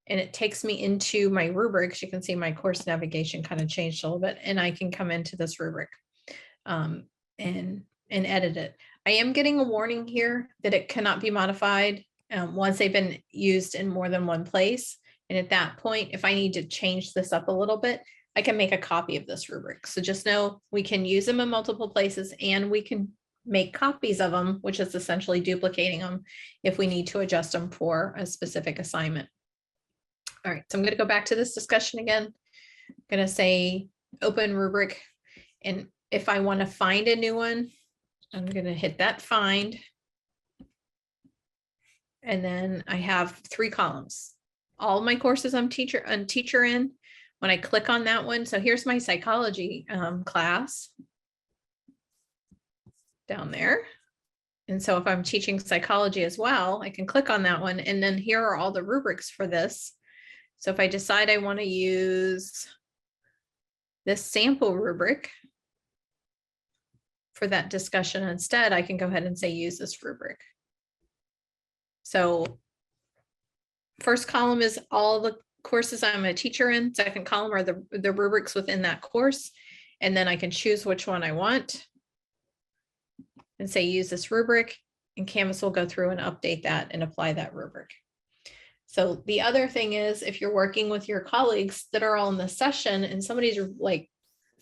and it takes me into my rubrics. You can see my course navigation kind of changed a little bit, and I can come into this rubric and edit it. I am getting a warning here that it cannot be modified once they've been used in more than one place. And at that point, if I need to change this up a little bit, I can make a copy of this rubric. So just know we can use them in multiple places, and we can make copies of them, which is essentially duplicating them if we need to adjust them for a specific assignment. All right, so I'm going to go back to this discussion again. I'm going to say open rubric. And if I want to find a new one, I'm going to hit that find. And then I have 3 columns. All my courses I'm teacher in, When I click on that one, so here's my psychology class down there. And so if I'm teaching psychology as well, I can click on that one. And then here are all the rubrics for this. So if I decide I want to use this sample rubric for that discussion instead, I can go ahead and say use this rubric. So first column is all the courses I'm a teacher in. Second column are the rubrics within that course. And then I can choose which one I want and say use this rubric, and Canvas will go through and update that and apply that rubric. So the other thing is, if you're working with your colleagues that are all in the session and somebody's like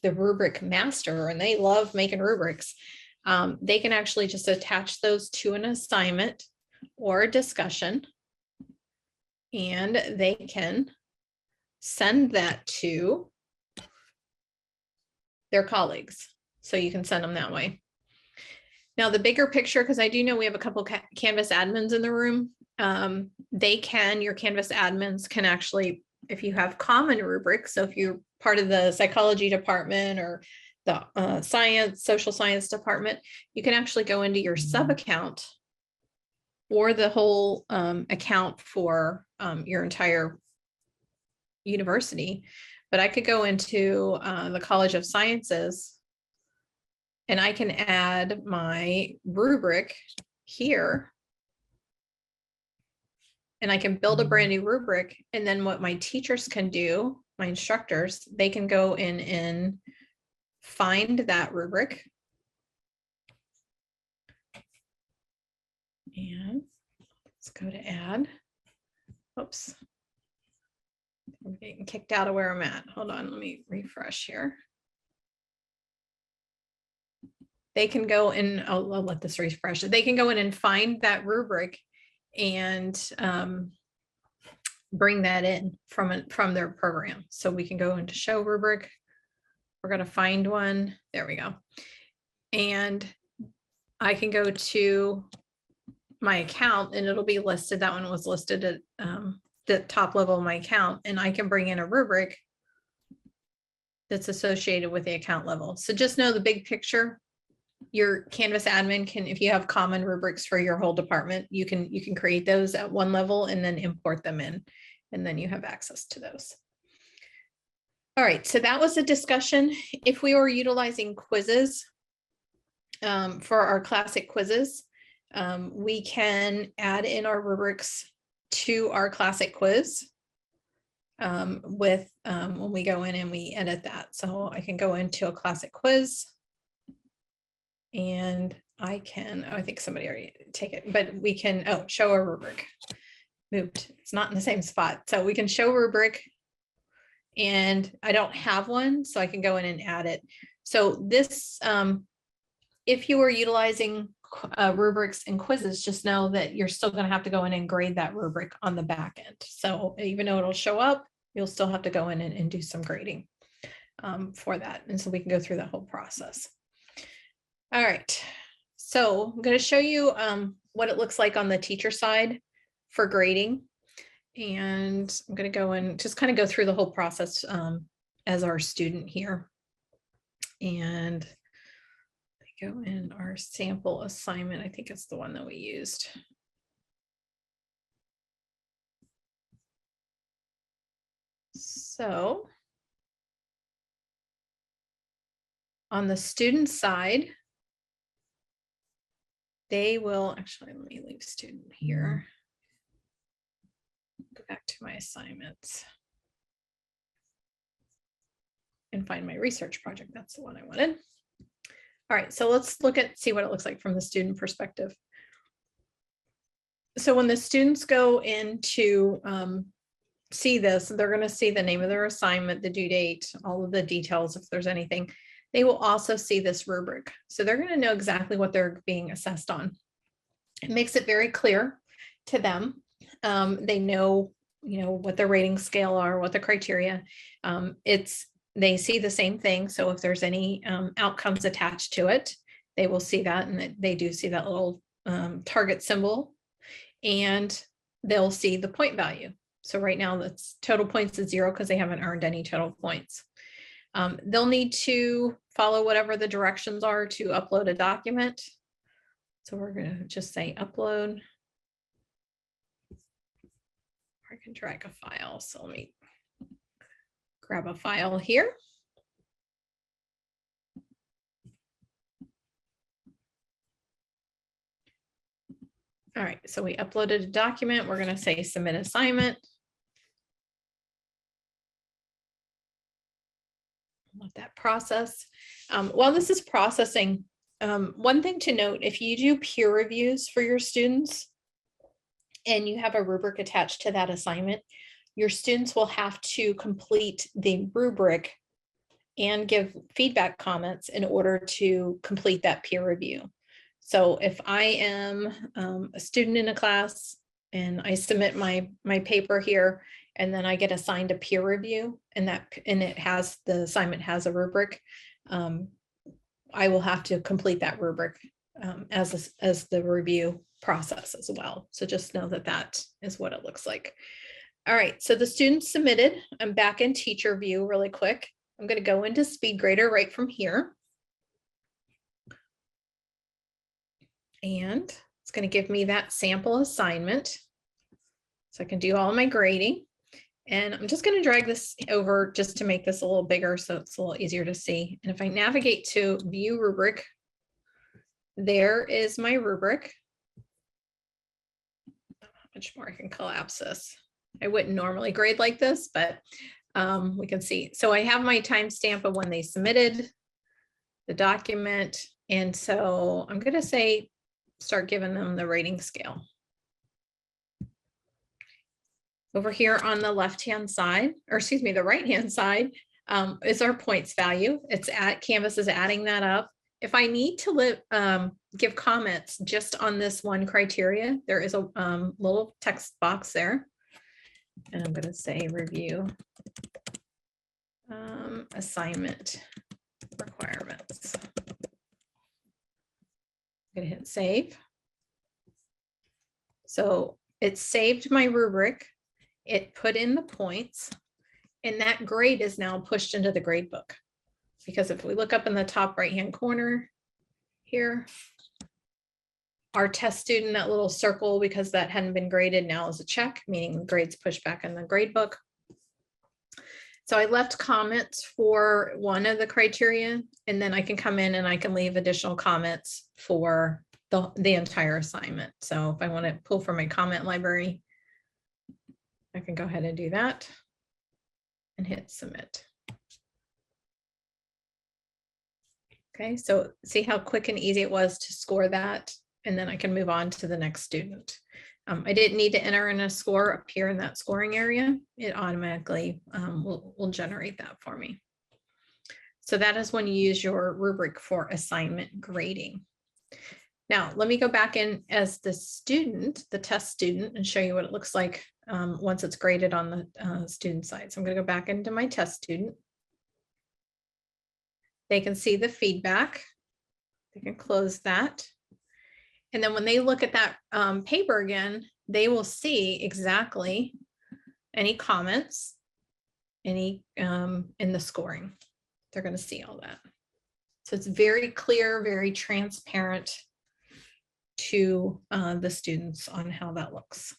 the rubric master and they love making rubrics, they can actually just attach those to an assignment or a discussion, and they can send that to their colleagues. So you can send them that way. Now the bigger picture, because I do know we have a couple Canvas admins in the room, your Canvas admins can actually, if you have common rubrics, so if you're part of the psychology department or the social science department, you can actually go into your sub account or the whole account for your entire university. But I could go into the College of Sciences and I can add my rubric here. And I can build a brand new rubric. And then what my teachers can do, my instructors, they can go in and find that rubric. And let's go to add. Oops. I'm getting kicked out of where I'm at. Hold on, let me refresh here. They can go in, I'll let this refresh. They can go in and find that rubric and bring that in from their program. So we can go into show rubric. We're going to find one. There we go. And I can go to my account and it'll be listed. That one was listed at the top level of my account, and I can bring in a rubric that's associated with the account level. So just know the big picture. Your Canvas admin can, if you have common rubrics for your whole department, you can create those at one level and then import them in, and then you have access to those. All right, so that was a discussion. If we were utilizing quizzes for our classic quizzes, we can add in our rubrics to our classic quiz when we go in and we edit that. So I can go into a classic quiz. And I think somebody already take it, but we can, show a rubric. Moved, it's not in the same spot. So we can show rubric, and I don't have one, so I can go in and add it. So this, if you are utilizing rubrics and quizzes, just know that you're still going to have to go in and grade that rubric on the back end. So even though it'll show up, you'll still have to go in and do some grading for that. And so we can go through that whole process. All right, so I'm going to show you what it looks like on the teacher side for grading. And I'm going to go and just kind of go through the whole process as our student here. And I go in our sample assignment. I think it's the one that we used. So on the student side, they will actually, let me leave student here. Go back to my assignments and find my research project. That's the one I wanted. All right, so let's see what it looks like from the student perspective. So when the students go in to see this, they're going to see the name of their assignment, the due date, all of the details if there's anything. They will also see this rubric. So they're going to know exactly what they're being assessed on. It makes it very clear to them. They know, what their rating scale are, what the criteria. They see the same thing. So if there's any outcomes attached to it, they will see that, and they do see that little target symbol, and they'll see the point value. So right now that's total points is 0 because they haven't earned any total points. They'll need to follow whatever the directions are to upload a document. So we're going to just say upload. I can drag a file. So let me grab a file here. All right, so we uploaded a document. We're going to say submit assignment. Let that process. While this is processing, one thing to note, if you do peer reviews for your students and you have a rubric attached to that assignment, your students will have to complete the rubric and give feedback comments in order to complete that peer review. So if I am a student in a class and I submit my paper here, and then I get assigned a peer review, and it has the assignment has a rubric, I will have to complete that rubric as the review process as well. So just know that that is what it looks like. All right, so the students submitted. I'm back in teacher view really quick. I'm going to go into SpeedGrader right from here. And it's going to give me that sample assignment. So I can do all my grading. And I'm just going to drag this over just to make this a little bigger so it's a little easier to see. And if I navigate to view rubric, there is my rubric. How much more I can collapse this. I wouldn't normally grade like this, but we can see. So I have my timestamp of when they submitted the document. And so I'm going to say, start giving them the rating scale. Over here on the left-hand side, or excuse me, the right-hand side is our points value. It's at Canvas is adding that up. If I need to give comments just on this one criteria, there is a little text box there. And I'm going to say review assignment requirements. I'm going to hit save. So it saved my rubric. It put in the points, and that grade is now pushed into the grade book. Because if we look up in the top right-hand corner here, our test student, that little circle, because that hadn't been graded, now is a check, meaning the grade's pushed back in the grade book. So I left comments for one of the criteria, and then I can come in and I can leave additional comments for the entire assignment. So if I want to pull from my comment library, I can go ahead and do that and hit submit. Okay, so see how quick and easy it was to score that, and then I can move on to the next student. I didn't need to enter in a score up here in that scoring area. It automatically will generate that for me. So that is when you use your rubric for assignment grading. Now, let me go back in as the student, the test student, and show you what it looks like once it's graded on the student side. So I'm going to go back into my test student. They can see the feedback. They can close that. And then when they look at that paper again, they will see exactly any comments, any in the scoring. They're going to see all that. So it's very clear, very transparent to the students on how that looks.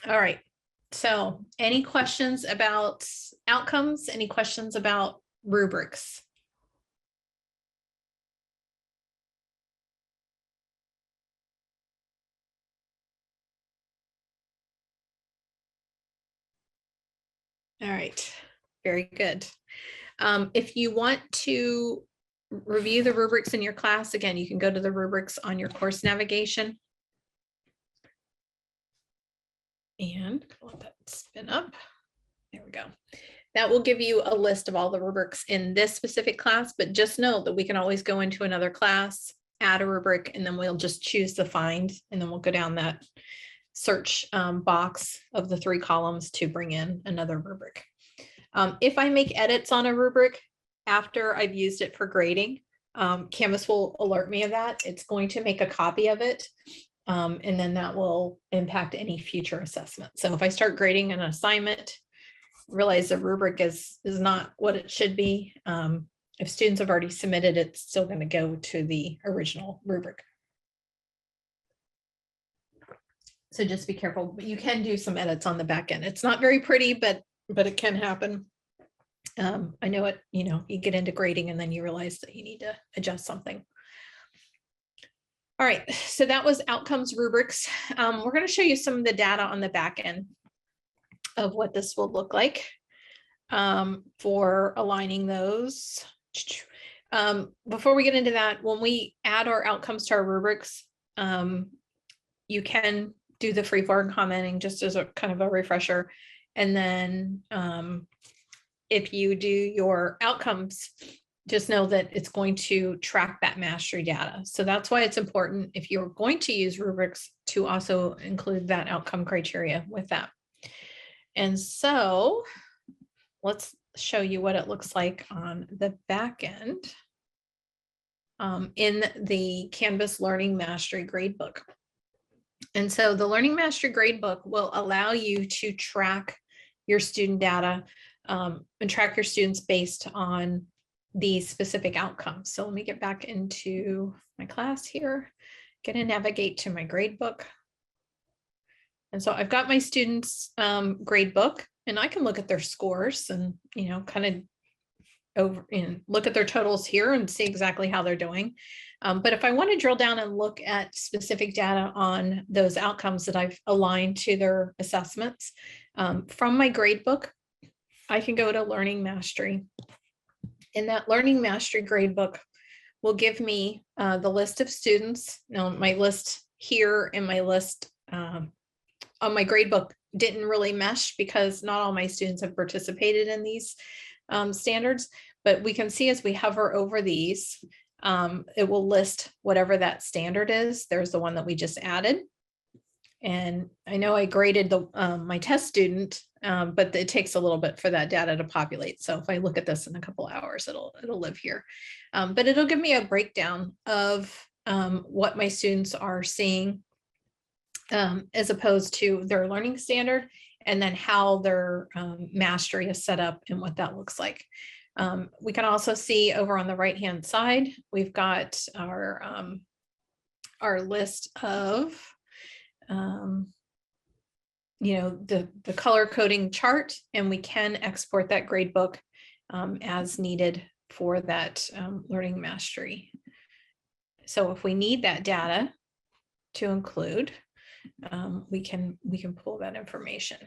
All right. So any questions about outcomes? Any questions about rubrics? All right, very good. If you want to review the rubrics in your class, again, you can go to the rubrics on your course navigation. And let that spin up. There we go. That will give you a list of all the rubrics in this specific class, but just know that we can always go into another class, add a rubric, and then we'll just choose the find, and then we'll go down that search box of the 3 columns to bring in another rubric. If I make edits on a rubric after I've used it for grading, Canvas will alert me of that. It's going to make a copy of it And then that will impact any future assessment. So if I start grading an assignment, realize the rubric is not what it should be. If students have already submitted, it's still going to go to the original rubric. So just be careful, but you can do some edits on the back end. It's not very pretty, but it can happen. I know it, you get into grading and then you realize that you need to adjust something. All right, so that was outcomes rubrics. We're going to show you some of the data on the back end of what this will look like for aligning those. Before we get into that, when we add our outcomes to our rubrics, you can do the free form commenting just as a kind of a refresher. And then if you do your outcomes, just know that it's going to track that mastery data. So that's why it's important, if you're going to use rubrics, to also include that outcome criteria with that. And so let's show you what it looks like on the back end in the Canvas Learning Mastery Gradebook. And so the Learning Mastery Gradebook will allow you to track your student data and track your students based on these specific outcomes. So let me get back into my class here, gonna navigate to my gradebook. And so I've got my students' gradebook, and I can look at their scores and, kind of over and look at their totals here and see exactly how they're doing. But if I want to drill down and look at specific data on those outcomes that I've aligned to their assessments, from my gradebook, I can go to Learning Mastery. And that Learning Mastery Gradebook will give me the list of students. Now, my list here and my list on my gradebook didn't really mesh because not all my students have participated in these standards, but we can see as we hover over these, it will list whatever that standard is. There's the one that we just added. And I know I graded my test student, but it takes a little bit for that data to populate. So if I look at this in a couple hours, it'll live here. But it'll give me a breakdown of what my students are seeing as opposed to their learning standard, and then how their mastery is set up and what that looks like. We can also see over on the right-hand side, we've got our list of the color coding chart, and we can export that gradebook as needed for that learning mastery. So if we need that data to include, we can pull that information.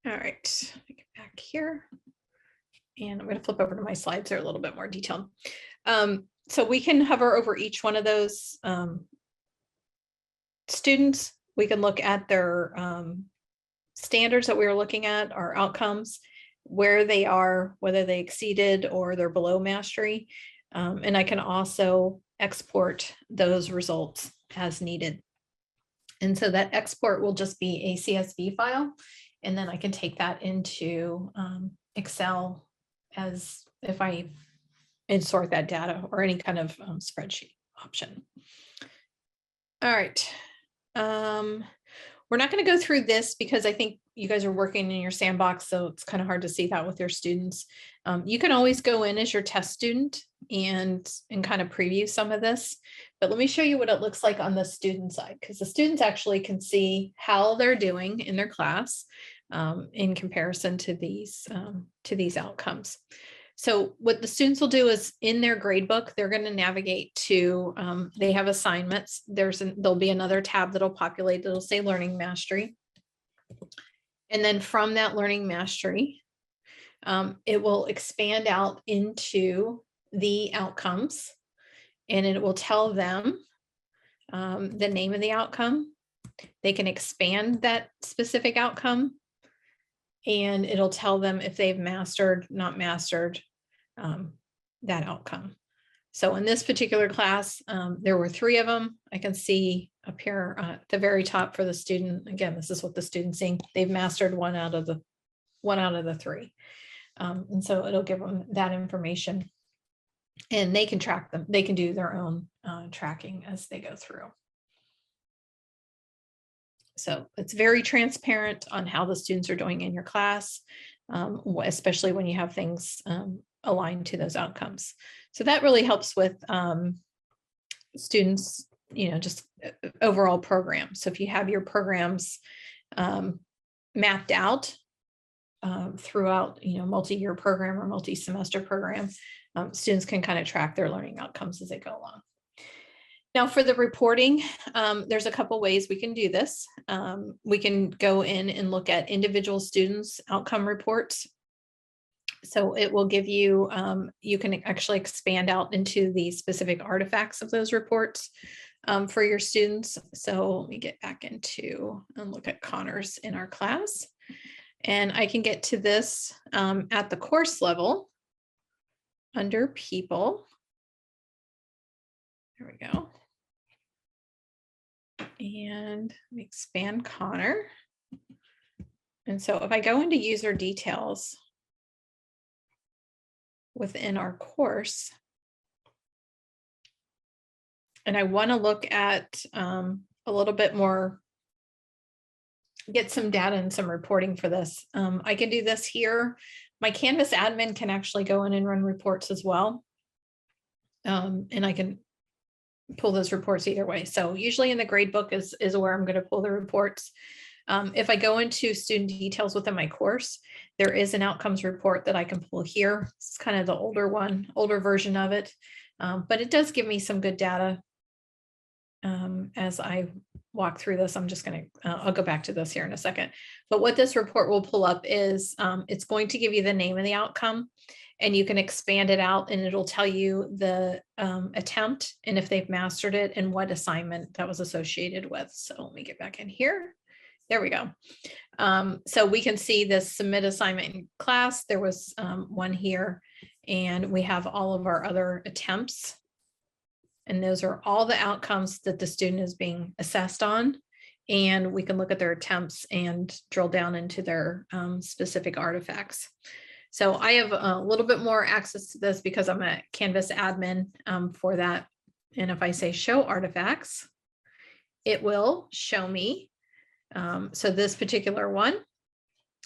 All right, let me get back here, and I'm going to flip over to my slides. They're a little bit more detailed. So we can hover over each one of those students. We can look at their standards that we were looking at, our outcomes, where they are, whether they exceeded or they're below mastery. And I can also export those results as needed. And so that export will just be a CSV file. And then I can take that into Excel as if I insert that data or any kind of spreadsheet option. All right. We're not going to go through this because I think you guys are working in your sandbox, so it's kind of hard to see that with your students. You can always go in as your test student and kind of preview some of this, but let me show you what it looks like on the student side, because the students actually can see how they're doing in their class in comparison to these outcomes. So what the students will do is in their gradebook, they're going to navigate to, they have assignments. There'll be another tab that'll populate that'll say Learning Mastery. And then from that Learning Mastery, it will expand out into the outcomes, and it will tell them the name of the outcome. They can expand that specific outcome, and it'll tell them if they've mastered, not mastered that outcome. So in this particular class, there were 3 of them. I can see up here at the very top for the student. Again, this is what the student's seeing. They've mastered one out of the 3. And so it'll give them that information, and they can track them. They can do their own tracking as they go through. So it's very transparent on how the students are doing in your class, especially when you have things aligned to those outcomes. So that really helps with students, just overall program. So if you have your programs mapped out throughout, multi-year program or multi-semester program, students can kind of track their learning outcomes as they go along. Now for the reporting, there's a couple ways we can do this. We can go in and look at individual students' outcome reports. So it will give you, you can actually expand out into the specific artifacts of those reports for your students. So let me get back into and look at Connors in our class. And I can get to this at the course level under people. There we go. And let me expand Connor. And so if I go into user details within our course, and I want to look at a little bit more, get some data and some reporting for this. I can do this here. My Canvas admin can actually go in and run reports as well. And I can pull those reports either way. So usually in the gradebook is where I'm going to pull the reports. If I go into student details within my course, there is an outcomes report that I can pull here. It's kind of the older version of it, but it does give me some good data. As I walk through this, I'm just going to, I'll go back to this here in a second. But what this report will pull up is it's going to give you the name of the outcome, and you can expand it out and it'll tell you the attempt and if they've mastered it and what assignment that was associated with. So let me get back in here. There we go. So we can see this submit assignment in class. There was one here, and we have all of our other attempts. And those are all the outcomes that the student is being assessed on. And we can look at their attempts and drill down into their specific artifacts. So I have a little bit more access to this because I'm a Canvas admin for that. And if I say show artifacts, it will show me. So this particular one,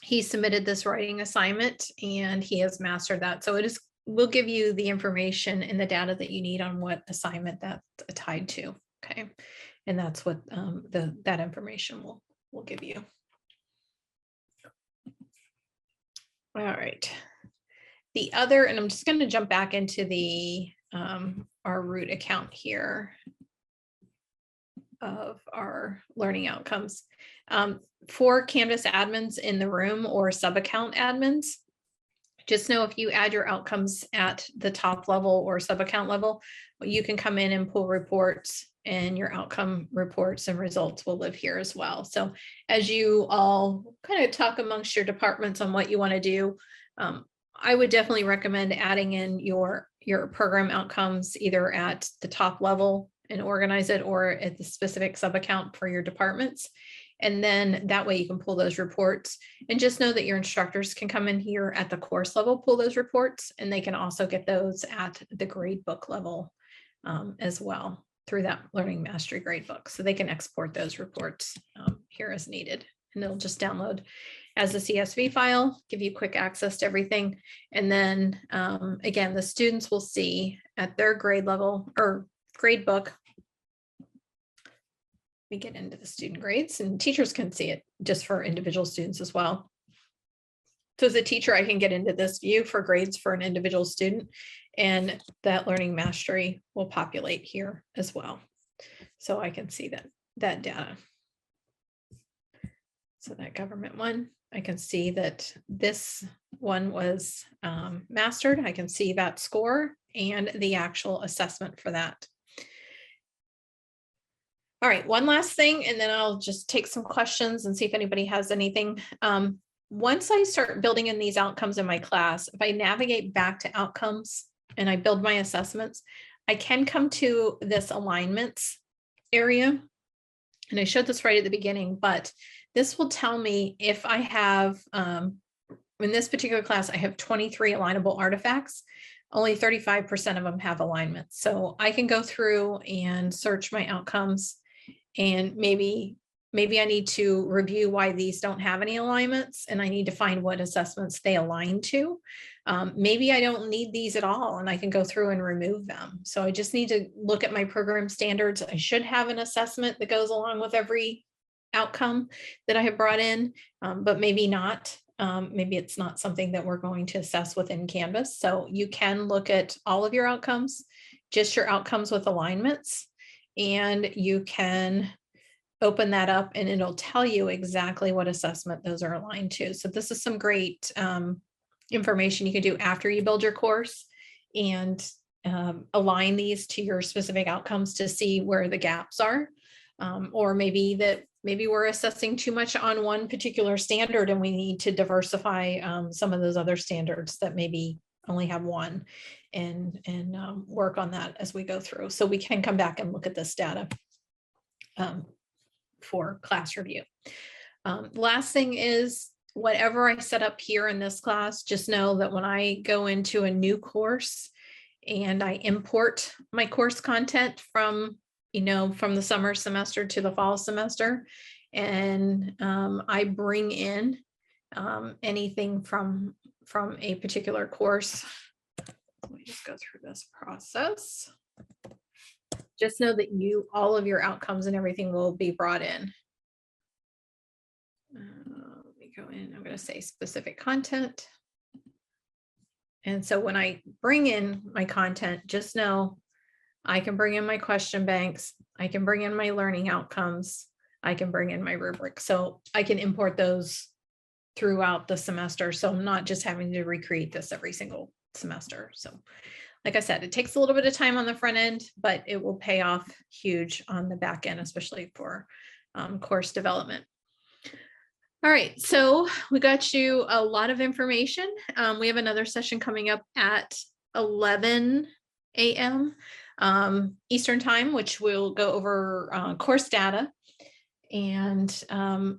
he submitted this writing assignment and he has mastered that. So it will give you the information and the data that you need on what assignment that's tied to. Okay. And that's what that information will give you. All right. The other, and I'm just going to jump back into the our root account here of our learning outcomes. For Canvas admins in the room or sub-account admins, just know if you add your outcomes at the top level or sub-account level, you can come in and pull reports, and your outcome reports and results will live here as well. So as you all kind of talk amongst your departments on what you want to do, I would definitely recommend adding in your program outcomes either at the top level and organize it, or at the specific sub-account for your departments. And then that way you can pull those reports, and just know that your instructors can come in here at the course level, pull those reports, and they can also get those at the gradebook level as well through that Learning Mastery gradebook. So they can export those reports here as needed, and it'll just download as a CSV file, give you quick access to everything. And then again, the students will see at their grade level or gradebook. We get into the student grades, and teachers can see it just for individual students as well. So as a teacher, I can get into this view for grades for an individual student, and that Learning Mastery will populate here as well. So I can see that data. So that government one, I can see that this one was mastered. I can see that score and the actual assessment for that. All right, one last thing, and then I'll just take some questions and see if anybody has anything. Once I start building in these outcomes in my class, if I navigate back to outcomes and I build my assessments, I can come to this alignments area. And I showed this right at the beginning, but this will tell me if I have, in this particular class, I have 23 alignable artifacts. Only 35% of them have alignments. So I can go through and search my outcomes and maybe maybe I need to review why these don't have any alignments, and I need to find what assessments they align to. Maybe I don't need these at all and I can go through and remove them. So I just need to look at my program standards. I should have an assessment that goes along with every outcome that I have brought in, but maybe not. Maybe it's not something that we're going to assess within Canvas. So you can look at all of your outcomes, just your outcomes with alignments, and you can open that up and it'll tell you exactly what assessment those are aligned to. So this is some great information you can do after you build your course and align these to your specific outcomes to see where the gaps are. Or maybe we're assessing too much on one particular standard and we need to diversify some of those other standards that maybe only have one, and work on that as we go through. So we can come back and look at this data for class review. Last thing is, whatever I set up here in this class, just know that when I go into a new course and I import my course content from the summer semester to the fall semester, and I bring in anything from a particular course. Let me just go through this process. Just know that all of your outcomes and everything will be brought in. Let me go in, I'm going to say specific content. And so when I bring in my content, just know I can bring in my question banks, I can bring in my learning outcomes, I can bring in my rubric. So I can import those throughout the semester. So I'm not just having to recreate this every single semester. So like I said, it takes a little bit of time on the front end, but it will pay off huge on the back end, especially for course development. All right, so we got you a lot of information. We have another session coming up at 11 a.m. Eastern time, which will go over course data. And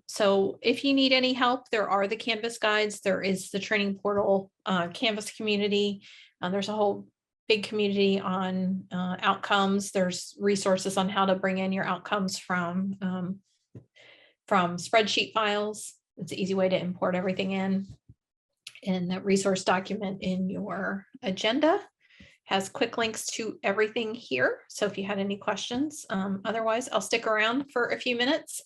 so if you need any help, there are the Canvas guides. There is the training portal, Canvas community. There's a whole big community on outcomes. There's resources on how to bring in your outcomes from spreadsheet files. It's an easy way to import everything in. And that resource document in your agenda has quick links to everything here. So if you had any questions, otherwise I'll stick around for a few minutes.